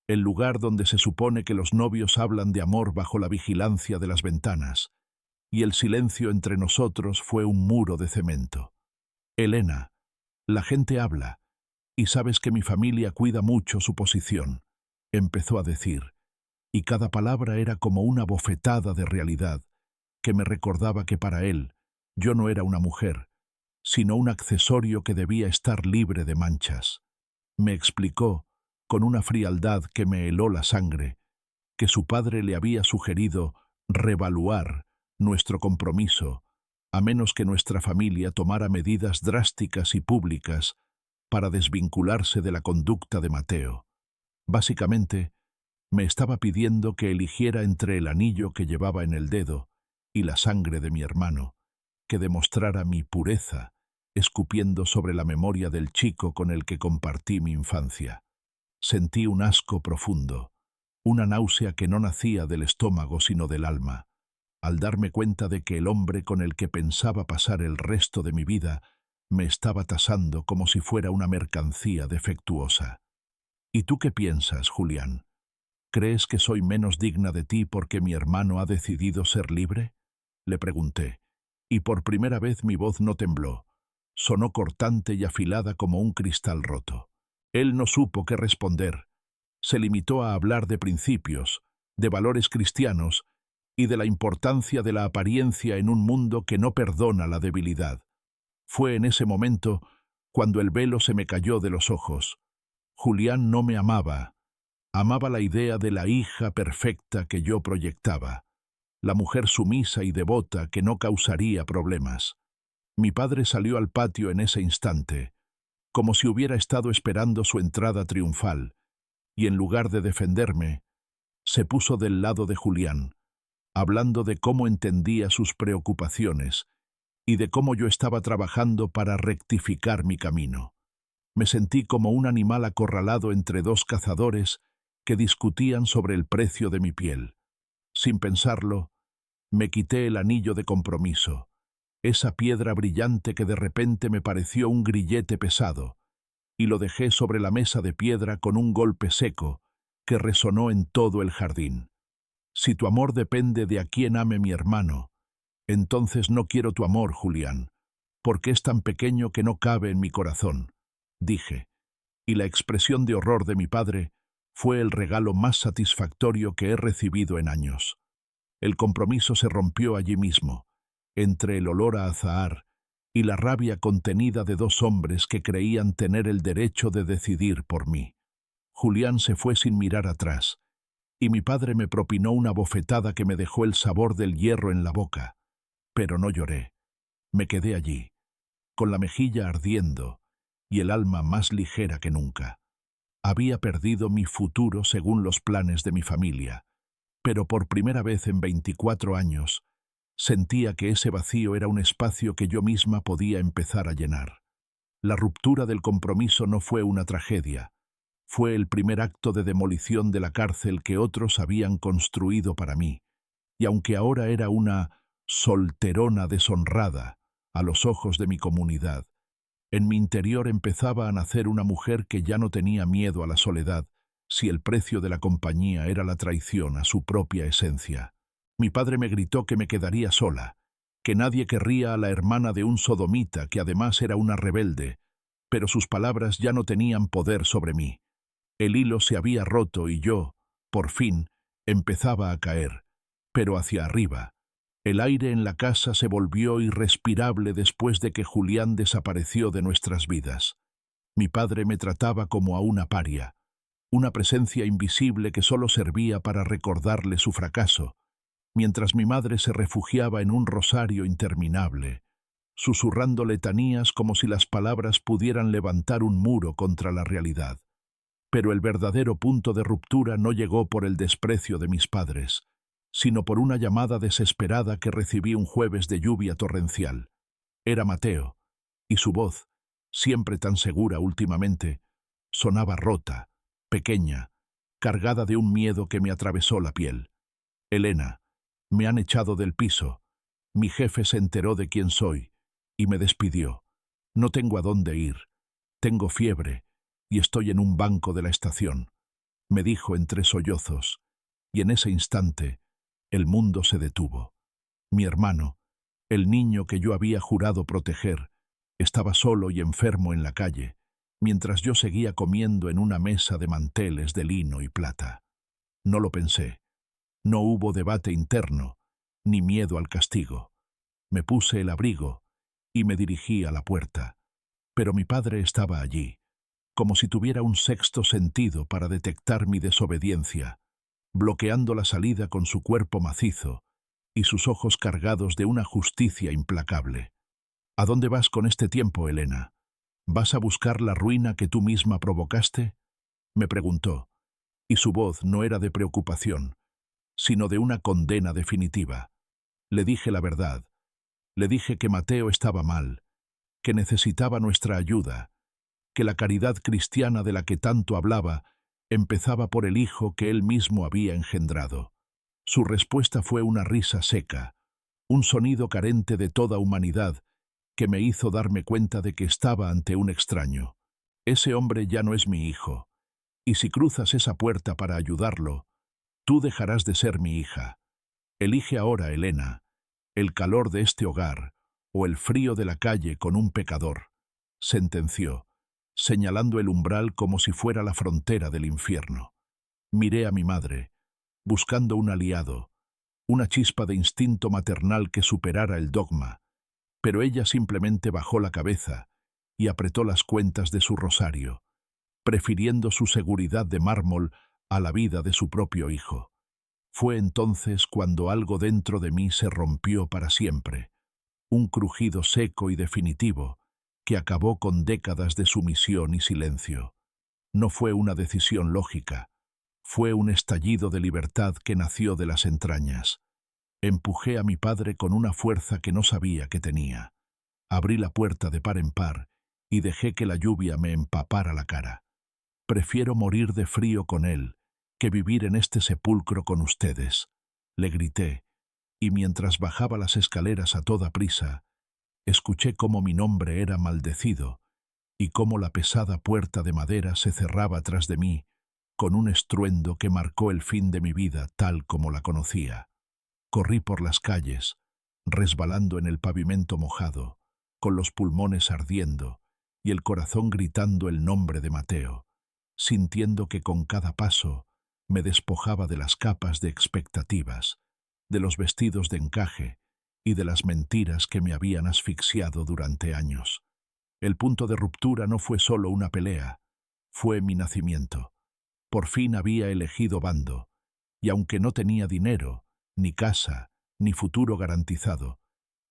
el lugar donde se supone que los novios hablan de amor bajo la vigilancia de las ventanas, y el silencio entre nosotros fue un muro de cemento. Elena, la gente habla, y sabes que mi familia cuida mucho su posición, empezó a decir, y cada palabra era como una bofetada de realidad que me recordaba que para él yo no era una mujer, sino un accesorio que debía estar libre de manchas. Me explicó, con una frialdad que me heló la sangre, que su padre le había sugerido revaluar nuestro compromiso, a menos que nuestra familia tomara medidas drásticas y públicas para desvincularse de la conducta de Mateo. Básicamente, me estaba pidiendo que eligiera entre el anillo que llevaba en el dedo y la sangre de mi hermano, que demostrara mi pureza, escupiendo sobre la memoria del chico con el que compartí mi infancia. Sentí un asco profundo, una náusea que no nacía del estómago sino del alma, al darme cuenta de que el hombre con el que pensaba pasar el resto de mi vida me estaba tasando como si fuera una mercancía defectuosa. ¿Y tú qué piensas, Julián? ¿Crees que soy menos digna de ti porque mi hermano ha decidido ser libre? Le pregunté, y por primera vez mi voz no tembló. Sonó cortante y afilada como un cristal roto. Él no supo qué responder. Se limitó a hablar de principios, de valores cristianos y de la importancia de la apariencia en un mundo que no perdona la debilidad. Fue en ese momento cuando el velo se me cayó de los ojos. Julián no me amaba. Amaba la idea de la hija perfecta que yo proyectaba, la mujer sumisa y devota que no causaría problemas. Mi padre salió al patio en ese instante, como si hubiera estado esperando su entrada triunfal, y en lugar de defenderme, se puso del lado de Julián, hablando de cómo entendía sus preocupaciones y de cómo yo estaba trabajando para rectificar mi camino. Me sentí como un animal acorralado entre dos cazadores que discutían sobre el precio de mi piel. Sin pensarlo, me quité el anillo de compromiso, esa piedra brillante que de repente me pareció un grillete pesado, y lo dejé sobre la mesa de piedra con un golpe seco que resonó en todo el jardín. Si tu amor depende de a quién ame mi hermano, entonces no quiero tu amor, Julián, porque es tan pequeño que no cabe en mi corazón, dije, y la expresión de horror de mi padre fue el regalo más satisfactorio que he recibido en años. El compromiso se rompió allí mismo, entre el olor a azahar y la rabia contenida de dos hombres que creían tener el derecho de decidir por mí. Julián se fue sin mirar atrás, y mi padre me propinó una bofetada que me dejó el sabor del hierro en la boca. Pero no lloré. Me quedé allí, con la mejilla ardiendo y el alma más ligera que nunca. Había perdido mi futuro según los planes de mi familia, pero por primera vez en 24 años sentía que ese vacío era un espacio que yo misma podía empezar a llenar. La ruptura del compromiso no fue una tragedia, fue el primer acto de demolición de la cárcel que otros habían construido para mí, y aunque ahora era una solterona deshonrada a los ojos de mi comunidad, en mi interior empezaba a nacer una mujer que ya no tenía miedo a la soledad si el precio de la compañía era la traición a su propia esencia. Mi padre me gritó que me quedaría sola, que nadie querría a la hermana de un sodomita que además era una rebelde, pero sus palabras ya no tenían poder sobre mí. El hilo se había roto y yo, por fin, empezaba a caer, pero hacia arriba. El aire en la casa se volvió irrespirable después de que Julián desapareció de nuestras vidas. Mi padre me trataba como a una paria, una presencia invisible que solo servía para recordarle su fracaso, mientras mi madre se refugiaba en un rosario interminable, susurrando letanías como si las palabras pudieran levantar un muro contra la realidad. Pero el verdadero punto de ruptura no llegó por el desprecio de mis padres, sino por una llamada desesperada que recibí un jueves de lluvia torrencial. Era Mateo, y su voz, siempre tan segura últimamente, sonaba rota, pequeña, cargada de un miedo que me atravesó la piel. Elena, me han echado del piso. Mi jefe se enteró de quién soy y me despidió. No tengo a dónde ir. Tengo fiebre y estoy en un banco de la estación, me dijo entre sollozos, y en ese instante el mundo se detuvo. Mi hermano, el niño que yo había jurado proteger, estaba solo y enfermo en la calle, mientras yo seguía comiendo en una mesa de manteles de lino y plata. No lo pensé. No hubo debate interno, ni miedo al castigo. Me puse el abrigo y me dirigí a la puerta. Pero mi padre estaba allí, como si tuviera un sexto sentido para detectar mi desobediencia, bloqueando la salida con su cuerpo macizo y sus ojos cargados de una justicia implacable. ¿A dónde vas con este tiempo, Elena? ¿Vas a buscar la ruina que tú misma provocaste? Me preguntó, y su voz no era de preocupación, sino de una condena definitiva. Le dije la verdad. Le dije que Mateo estaba mal, que necesitaba nuestra ayuda, que la caridad cristiana de la que tanto hablaba empezaba por el hijo que él mismo había engendrado. Su respuesta fue una risa seca, un sonido carente de toda humanidad que me hizo darme cuenta de que estaba ante un extraño. Ese hombre ya no es mi hijo, y si cruzas esa puerta para ayudarlo, tú dejarás de ser mi hija. Elige ahora, Elena, el calor de este hogar o el frío de la calle con un pecador, sentenció, señalando el umbral como si fuera la frontera del infierno. Miré a mi madre, buscando un aliado, una chispa de instinto maternal que superara el dogma, pero ella simplemente bajó la cabeza y apretó las cuentas de su rosario, prefiriendo su seguridad de mármol a la vida de su propio hijo. Fue entonces cuando algo dentro de mí se rompió para siempre, un crujido seco y definitivo que acabó con décadas de sumisión y silencio. No fue una decisión lógica, fue un estallido de libertad que nació de las entrañas. Empujé a mi padre con una fuerza que no sabía que tenía. Abrí la puerta de par en par y dejé que la lluvia me empapara la cara. Prefiero morir de frío con él que vivir en este sepulcro con ustedes, le grité, y mientras bajaba las escaleras a toda prisa, escuché cómo mi nombre era maldecido y cómo la pesada puerta de madera se cerraba tras de mí con un estruendo que marcó el fin de mi vida tal como la conocía. Corrí por las calles, resbalando en el pavimento mojado, con los pulmones ardiendo y el corazón gritando el nombre de Mateo, sintiendo que con cada paso me despojaba de las capas de expectativas, de los vestidos de encaje y de las mentiras que me habían asfixiado durante años. El punto de ruptura no fue solo una pelea, fue mi nacimiento. Por fin había elegido bando, y aunque no tenía dinero, ni casa, ni futuro garantizado,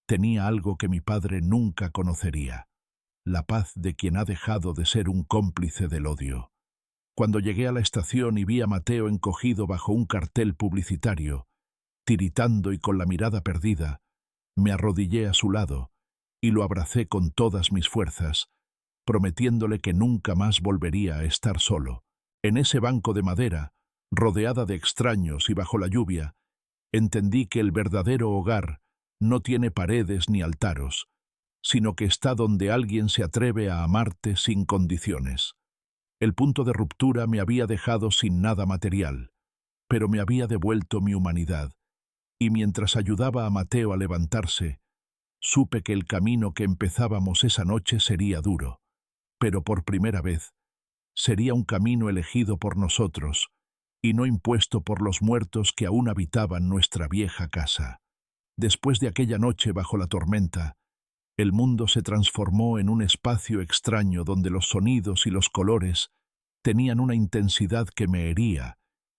tenía algo que mi padre nunca conocería, la paz de quien ha dejado de ser un cómplice del odio. Cuando llegué a la estación y vi a Mateo encogido bajo un cartel publicitario, tiritando y con la mirada perdida, me arrodillé a su lado y lo abracé con todas mis fuerzas, prometiéndole que nunca más volvería a estar solo. En ese banco de madera, rodeada de extraños y bajo la lluvia, entendí que el verdadero hogar no tiene paredes ni altaros, sino que está donde alguien se atreve a amarte sin condiciones. El punto de ruptura me había dejado sin nada material, pero me había devuelto mi humanidad, y mientras ayudaba a Mateo a levantarse, supe que el camino que empezábamos esa noche sería duro, pero por primera vez sería un camino elegido por nosotros y no impuesto por los muertos que aún habitaban nuestra vieja casa. Después de aquella noche bajo la tormenta, el mundo se transformó en un espacio extraño donde los sonidos y los colores tenían una intensidad que me hería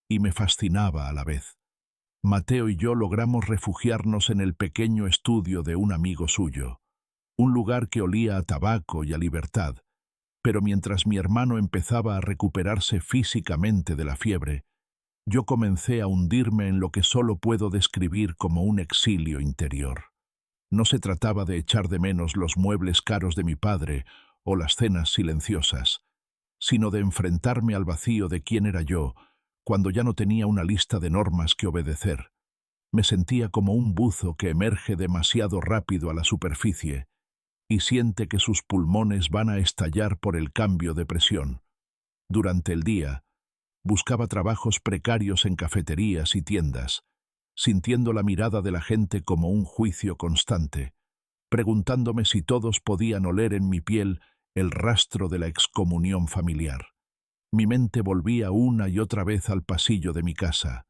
y me fascinaba a la vez. Mateo y yo logramos refugiarnos en el pequeño estudio de un amigo suyo, un lugar que olía a tabaco y a libertad, pero mientras mi hermano empezaba a recuperarse físicamente de la fiebre, yo comencé a hundirme en lo que solo puedo describir como un exilio interior. No se trataba de echar de menos los muebles caros de mi padre o las cenas silenciosas, sino de enfrentarme al vacío de quién era yo cuando ya no tenía una lista de normas que obedecer. Me sentía como un buzo que emerge demasiado rápido a la superficie y siente que sus pulmones van a estallar por el cambio de presión. Durante el día, buscaba trabajos precarios en cafeterías y tiendas, sintiendo la mirada de la gente como un juicio constante, preguntándome si todos podían oler en mi piel el rastro de la excomunión familiar. Mi mente volvía una y otra vez al pasillo de mi casa,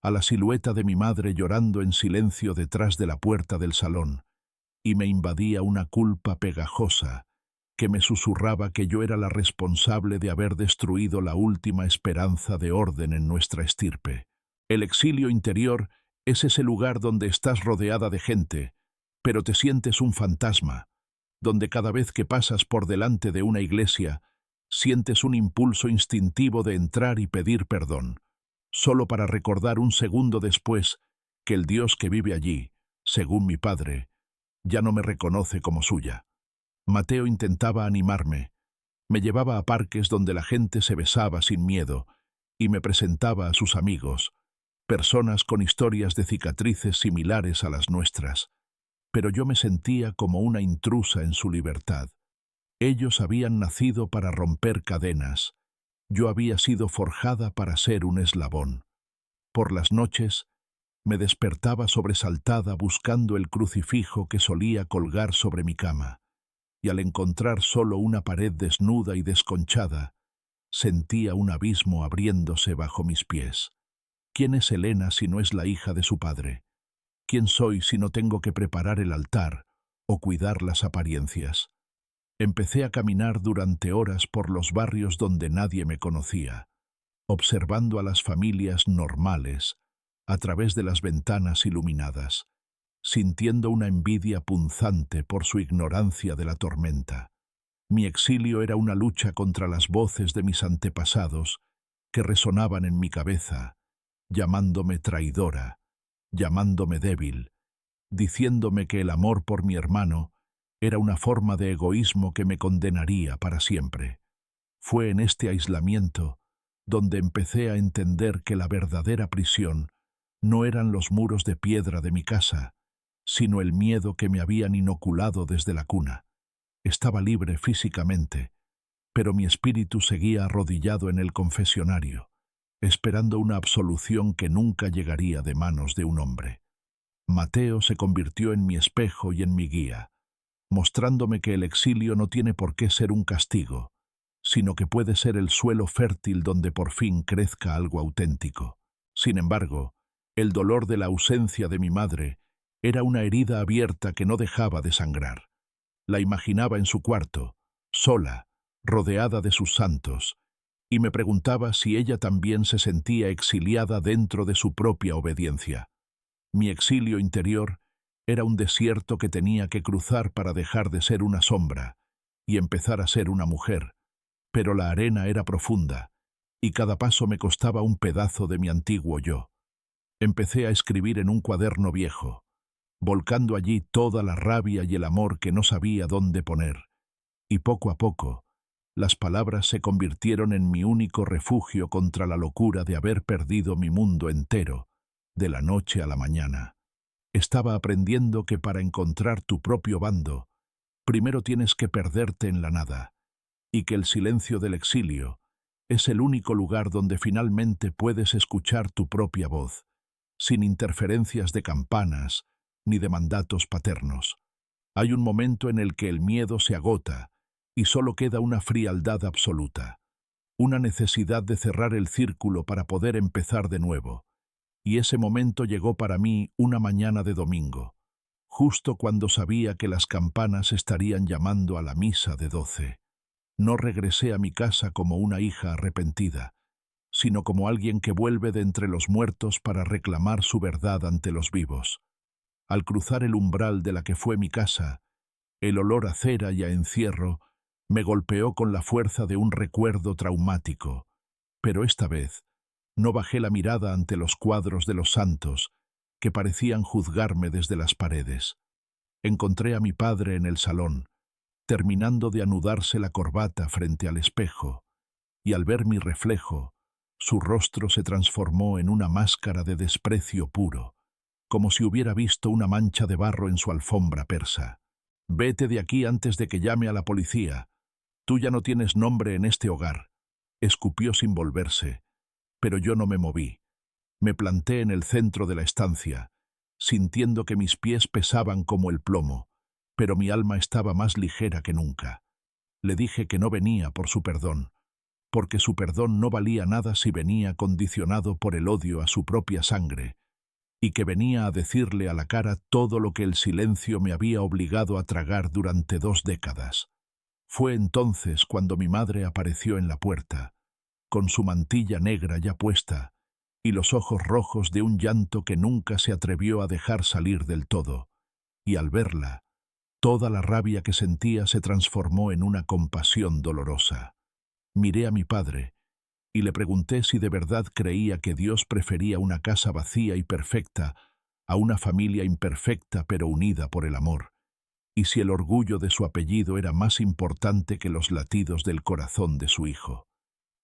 a la silueta de mi madre llorando en silencio detrás de la puerta del salón, y me invadía una culpa pegajosa que me susurraba que yo era la responsable de haber destruido la última esperanza de orden en nuestra estirpe. El exilio interior es ese lugar donde estás rodeada de gente, pero te sientes un fantasma, donde cada vez que pasas por delante de una iglesia, sientes un impulso instintivo de entrar y pedir perdón, solo para recordar un segundo después que el Dios que vive allí, según mi padre, ya no me reconoce como suya. Mateo intentaba animarme, me llevaba a parques donde la gente se besaba sin miedo y me presentaba a sus amigos, personas con historias de cicatrices similares a las nuestras, pero yo me sentía como una intrusa en su libertad. Ellos habían nacido para romper cadenas, yo había sido forjada para ser un eslabón. Por las noches me despertaba sobresaltada buscando el crucifijo que solía colgar sobre mi cama, y al encontrar solo una pared desnuda y desconchada, sentía un abismo abriéndose bajo mis pies. ¿Quién es Elena si no es la hija de su padre? ¿Quién soy si no tengo que preparar el altar o cuidar las apariencias? Empecé a caminar durante horas por los barrios donde nadie me conocía, observando a las familias normales a través de las ventanas iluminadas, sintiendo una envidia punzante por su ignorancia de la tormenta. Mi exilio era una lucha contra las voces de mis antepasados que resonaban en mi cabeza, llamándome traidora, llamándome débil, diciéndome que el amor por mi hermano era una forma de egoísmo que me condenaría para siempre. Fue en este aislamiento donde empecé a entender que la verdadera prisión no eran los muros de piedra de mi casa, sino el miedo que me habían inoculado desde la cuna. Estaba libre físicamente, pero mi espíritu seguía arrodillado en el confesionario, esperando una absolución que nunca llegaría de manos de un hombre. Mateo se convirtió en mi espejo y en mi guía, mostrándome que el exilio no tiene por qué ser un castigo, sino que puede ser el suelo fértil donde por fin crezca algo auténtico. Sin embargo, el dolor de la ausencia de mi madre era una herida abierta que no dejaba de sangrar. La imaginaba en su cuarto, sola, rodeada de sus santos, y me preguntaba si ella también se sentía exiliada dentro de su propia obediencia. Mi exilio interior era un desierto que tenía que cruzar para dejar de ser una sombra y empezar a ser una mujer, pero la arena era profunda, y cada paso me costaba un pedazo de mi antiguo yo. Empecé a escribir en un cuaderno viejo, volcando allí toda la rabia y el amor que no sabía dónde poner, y poco a poco, las palabras se convirtieron en mi único refugio contra la locura de haber perdido mi mundo entero, de la noche a la mañana. Estaba aprendiendo que para encontrar tu propio bando, primero tienes que perderte en la nada, y que el silencio del exilio es el único lugar donde finalmente puedes escuchar tu propia voz, sin interferencias de campanas ni de mandatos paternos. Hay un momento en el que el miedo se agota y solo queda una frialdad absoluta, una necesidad de cerrar el círculo para poder empezar de nuevo. Y ese momento llegó para mí una mañana de domingo, justo cuando sabía que las campanas estarían llamando a la misa de 12. No regresé a mi casa como una hija arrepentida, sino como alguien que vuelve de entre los muertos para reclamar su verdad ante los vivos. Al cruzar el umbral de la que fue mi casa, el olor a cera y a encierro me golpeó con la fuerza de un recuerdo traumático, pero esta vez no bajé la mirada ante los cuadros de los santos que parecían juzgarme desde las paredes. Encontré a mi padre en el salón, terminando de anudarse la corbata frente al espejo, y al ver mi reflejo, su rostro se transformó en una máscara de desprecio puro, como si hubiera visto una mancha de barro en su alfombra persa. «Vete de aquí antes de que llame a la policía. Tú ya no tienes nombre en este hogar», escupió sin volverse, pero yo no me moví. Me planté en el centro de la estancia, sintiendo que mis pies pesaban como el plomo, pero mi alma estaba más ligera que nunca. Le dije que no venía por su perdón, porque su perdón no valía nada si venía condicionado por el odio a su propia sangre, y que venía a decirle a la cara todo lo que el silencio me había obligado a tragar durante 2 décadas. Fue entonces cuando mi madre apareció en la puerta, con su mantilla negra ya puesta y los ojos rojos de un llanto que nunca se atrevió a dejar salir del todo, y al verla, toda la rabia que sentía se transformó en una compasión dolorosa. Miré a mi padre y le pregunté si de verdad creía que Dios prefería una casa vacía y perfecta a una familia imperfecta pero unida por el amor, y si el orgullo de su apellido era más importante que los latidos del corazón de su hijo.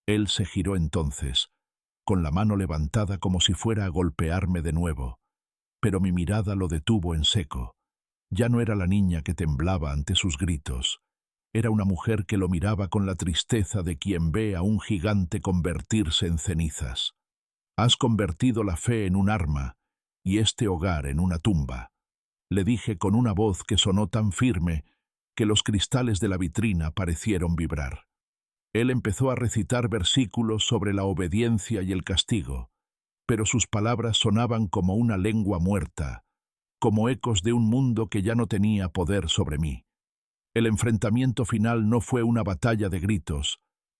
Él se giró entonces, con la mano levantada como si fuera a golpearme de nuevo, pero mi mirada lo detuvo en seco. Ya no era la niña que temblaba ante sus gritos. Era una mujer que lo miraba con la tristeza de quien ve a un gigante convertirse en cenizas. Has convertido la fe en un arma y este hogar en una tumba, le dije con una voz que sonó tan firme que los cristales de la vitrina parecieron vibrar. Él empezó a recitar versículos sobre la obediencia y el castigo, pero sus palabras sonaban como una lengua muerta, como ecos de un mundo que ya no tenía poder sobre mí. El enfrentamiento final no fue una batalla de gritos,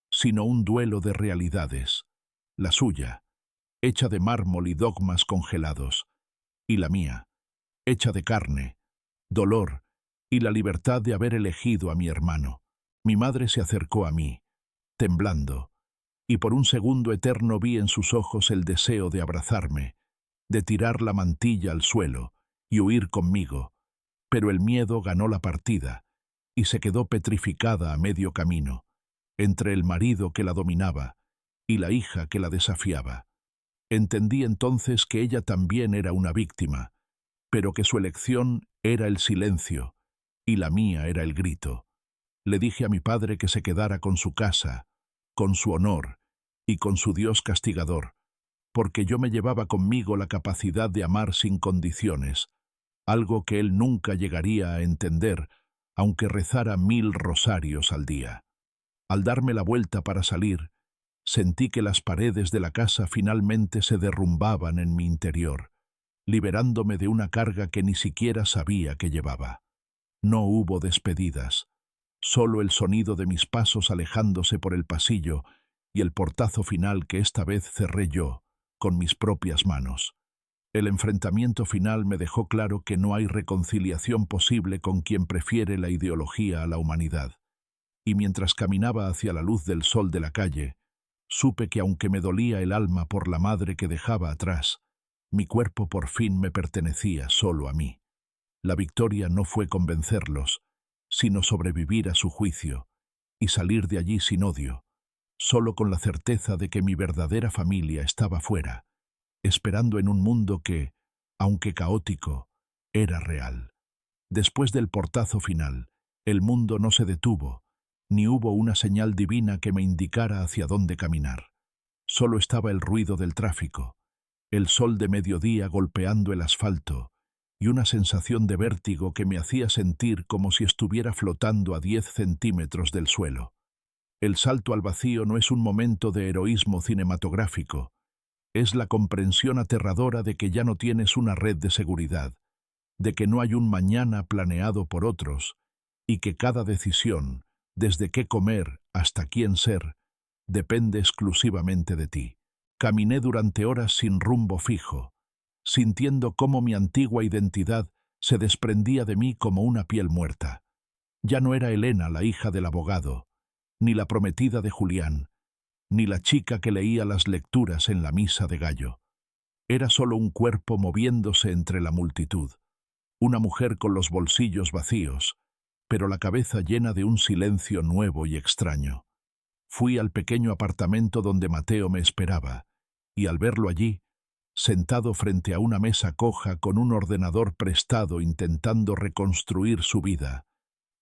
sino un duelo de realidades. La suya, hecha de mármol y dogmas congelados, y la mía, hecha de carne, dolor y la libertad de haber elegido a mi hermano. Mi madre se acercó a mí, temblando, y por un segundo eterno vi en sus ojos el deseo de abrazarme, de tirar la mantilla al suelo y huir conmigo, pero el miedo ganó la partida y se quedó petrificada a medio camino, entre el marido que la dominaba y la hija que la desafiaba. Entendí entonces que ella también era una víctima, pero que su elección era el silencio y la mía era el grito. Le dije a mi padre que se quedara con su casa, con su honor y con su Dios castigador, porque yo me llevaba conmigo la capacidad de amar sin condiciones, algo que él nunca llegaría a entender, aunque rezara 1000 rosarios al día. Al darme la vuelta para salir, sentí que las paredes de la casa finalmente se derrumbaban en mi interior, liberándome de una carga que ni siquiera sabía que llevaba. No hubo despedidas, solo el sonido de mis pasos alejándose por el pasillo y el portazo final que esta vez cerré yo, con mis propias manos. El enfrentamiento final me dejó claro que no hay reconciliación posible con quien prefiere la ideología a la humanidad. Y mientras caminaba hacia la luz del sol de la calle, supe que aunque me dolía el alma por la madre que dejaba atrás, mi cuerpo por fin me pertenecía solo a mí. La victoria no fue convencerlos, sino sobrevivir a su juicio y salir de allí sin odio, solo con la certeza de que mi verdadera familia estaba fuera, esperando en un mundo que, aunque caótico, era real. Después del portazo final, el mundo no se detuvo, ni hubo una señal divina que me indicara hacia dónde caminar. Solo estaba el ruido del tráfico, el sol de mediodía golpeando el asfalto, y una sensación de vértigo que me hacía sentir como si estuviera flotando a 10 centímetros del suelo. El salto al vacío no es un momento de heroísmo cinematográfico, es la comprensión aterradora de que ya no tienes una red de seguridad, de que no hay un mañana planeado por otros, y que cada decisión, desde qué comer hasta quién ser, depende exclusivamente de ti. Caminé durante horas sin rumbo fijo, sintiendo cómo mi antigua identidad se desprendía de mí como una piel muerta. Ya no era Elena, la hija del abogado, ni la prometida de Julián, ni la chica que leía las lecturas en la misa de gallo. Era solo un cuerpo moviéndose entre la multitud, una mujer con los bolsillos vacíos, pero la cabeza llena de un silencio nuevo y extraño. Fui al pequeño apartamento donde Mateo me esperaba, y al verlo allí, sentado frente a una mesa coja con un ordenador prestado intentando reconstruir su vida,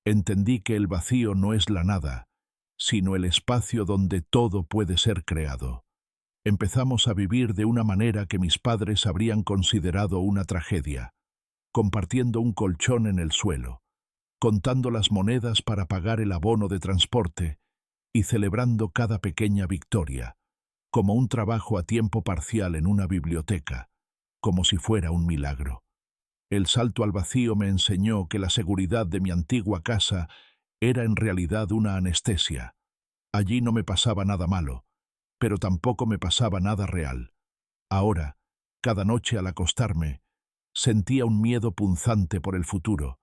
entendí que el vacío no es la nada, sino el espacio donde todo puede ser creado. Empezamos a vivir de una manera que mis padres habrían considerado una tragedia, compartiendo un colchón en el suelo, contando las monedas para pagar el abono de transporte y celebrando cada pequeña victoria, como un trabajo a tiempo parcial en una biblioteca. como si fuera un milagro. El salto al vacío me enseñó que la seguridad de mi antigua casa era en realidad una anestesia. Allí no me pasaba nada malo, pero tampoco me pasaba nada real. Ahora, cada noche al acostarme, sentía un miedo punzante por el futuro,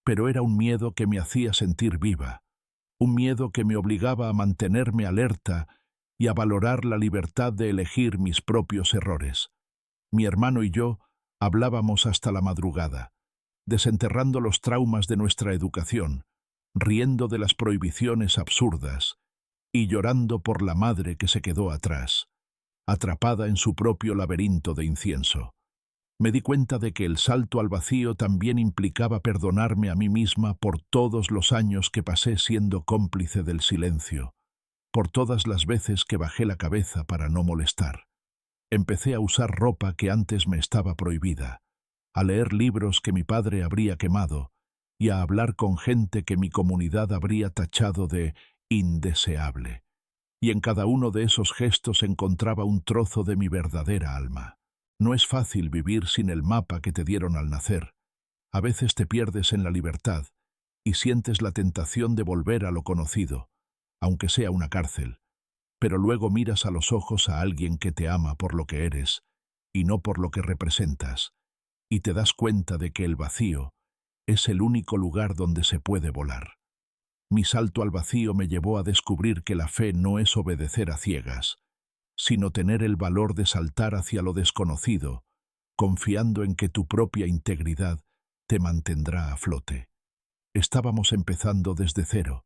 pero era un miedo que me hacía sentir viva, un miedo que me obligaba a mantenerme alerta y a valorar la libertad de elegir mis propios errores. Mi hermano y yo hablábamos hasta la madrugada, desenterrando los traumas de nuestra educación, riendo de las prohibiciones absurdas y llorando por la madre que se quedó atrás, atrapada en su propio laberinto de incienso. Me di cuenta de que el salto al vacío también implicaba perdonarme a mí misma por todos los años que pasé siendo cómplice del silencio, por todas las veces que bajé la cabeza para no molestar. Empecé a usar ropa que antes me estaba prohibida, a leer libros que mi padre habría quemado y a hablar con gente que mi comunidad habría tachado de indeseable. Y en cada uno de esos gestos encontraba un trozo de mi verdadera alma. No es fácil vivir sin el mapa que te dieron al nacer. A veces te pierdes en la libertad y sientes la tentación de volver a lo conocido, aunque sea una cárcel. Pero luego miras a los ojos a alguien que te ama por lo que eres y no por lo que representas, y te das cuenta de que el vacío es el único lugar donde se puede volar. Mi salto al vacío me llevó a descubrir que la fe no es obedecer a ciegas, sino tener el valor de saltar hacia lo desconocido, confiando en que tu propia integridad te mantendrá a flote. Estábamos empezando desde cero,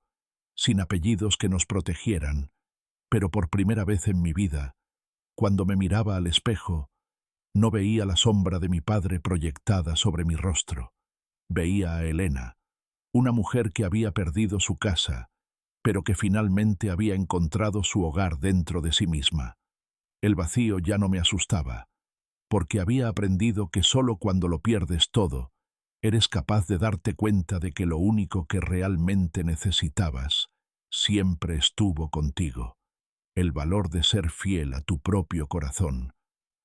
sin apellidos que nos protegieran, pero por primera vez en mi vida, cuando me miraba al espejo, no veía la sombra de mi padre proyectada sobre mi rostro. Veía a Elena, una mujer que había perdido su casa, pero que finalmente había encontrado su hogar dentro de sí misma. El vacío ya no me asustaba, porque había aprendido que solo cuando lo pierdes todo, eres capaz de darte cuenta de que lo único que realmente necesitabas siempre estuvo contigo. El valor de ser fiel a tu propio corazón.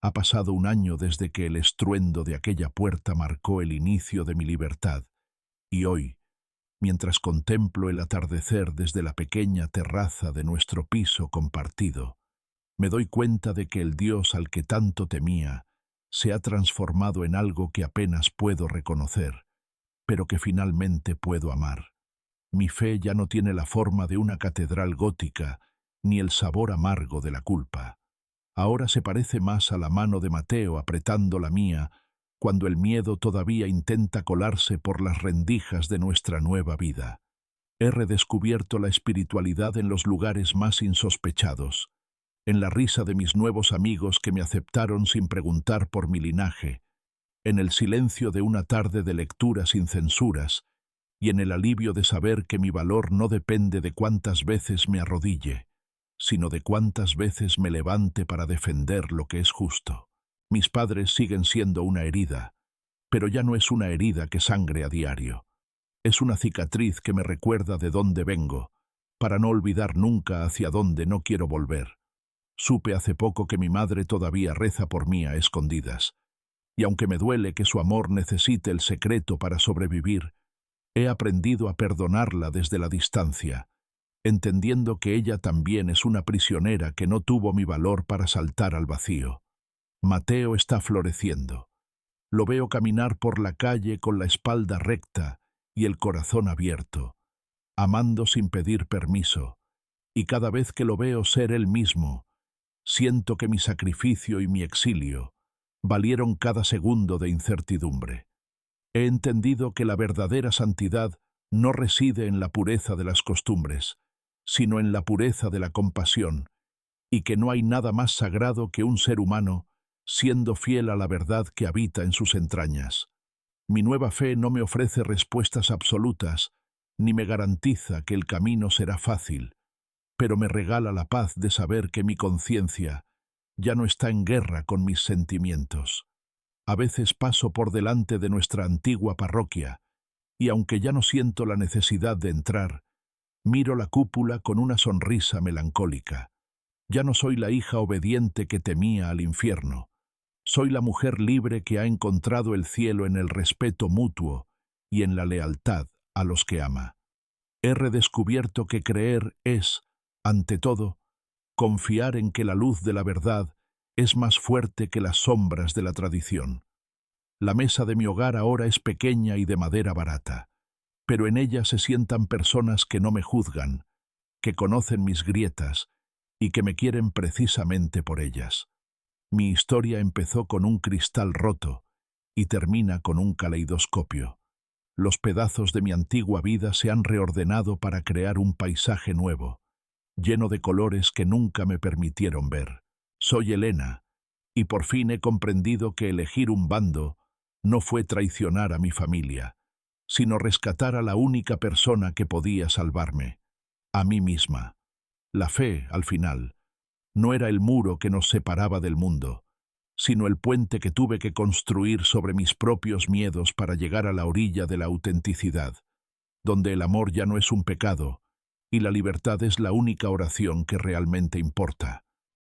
Ha pasado un año desde que el estruendo de aquella puerta marcó el inicio de mi libertad, y hoy, mientras contemplo el atardecer desde la pequeña terraza de nuestro piso compartido, me doy cuenta de que el Dios al que tanto temía se ha transformado en algo que apenas puedo reconocer, pero que finalmente puedo amar. Mi fe ya no tiene la forma de una catedral gótica, ni el sabor amargo de la culpa. Ahora se parece más a la mano de Mateo apretando la mía, cuando el miedo todavía intenta colarse por las rendijas de nuestra nueva vida. He redescubierto la espiritualidad en los lugares más insospechados, en la risa de mis nuevos amigos que me aceptaron sin preguntar por mi linaje, en el silencio de una tarde de lectura sin censuras, y en el alivio de saber que mi valor no depende de cuántas veces me arrodille, sino de cuántas veces me levante para defender lo que es justo. Mis padres siguen siendo una herida, pero ya no es una herida que sangre a diario. Es una cicatriz que me recuerda de dónde vengo, para no olvidar nunca hacia dónde no quiero volver. Supe hace poco que mi madre todavía reza por mí a escondidas, y aunque me duele que su amor necesite el secreto para sobrevivir, he aprendido a perdonarla desde la distancia, entendiendo que ella también es una prisionera que no tuvo mi valor para saltar al vacío. Mateo está floreciendo. Lo veo caminar por la calle con la espalda recta y el corazón abierto, amando sin pedir permiso, y cada vez que lo veo ser él mismo, siento que mi sacrificio y mi exilio valieron cada segundo de incertidumbre. He entendido que la verdadera santidad no reside en la pureza de las costumbres, sino en la pureza de la compasión, y que no hay nada más sagrado que un ser humano siendo fiel a la verdad que habita en sus entrañas. Mi nueva fe no me ofrece respuestas absolutas, ni me garantiza que el camino será fácil, pero me regala la paz de saber que mi conciencia ya no está en guerra con mis sentimientos. A veces paso por delante de nuestra antigua parroquia, y aunque ya no siento la necesidad de entrar, miro la cúpula con una sonrisa melancólica. Ya no soy la hija obediente que temía al infierno. Soy la mujer libre que ha encontrado el cielo en el respeto mutuo y en la lealtad a los que ama. He redescubierto que creer es, ante todo, confiar en que la luz de la verdad es más fuerte que las sombras de la tradición. La mesa de mi hogar ahora es pequeña y de madera barata, pero en ella se sientan personas que no me juzgan, que conocen mis grietas y que me quieren precisamente por ellas. Mi historia empezó con un cristal roto y termina con un caleidoscopio. Los pedazos de mi antigua vida se han reordenado para crear un paisaje nuevo, lleno de colores que nunca me permitieron ver. Soy Elena, y por fin he comprendido que elegir un bando no fue traicionar a mi familia, sino rescatar a la única persona que podía salvarme, a mí misma. La fe, al final, no era el muro que nos separaba del mundo, sino el puente que tuve que construir sobre mis propios miedos para llegar a la orilla de la autenticidad, donde el amor ya no es un pecado y la libertad es la única oración que realmente importa.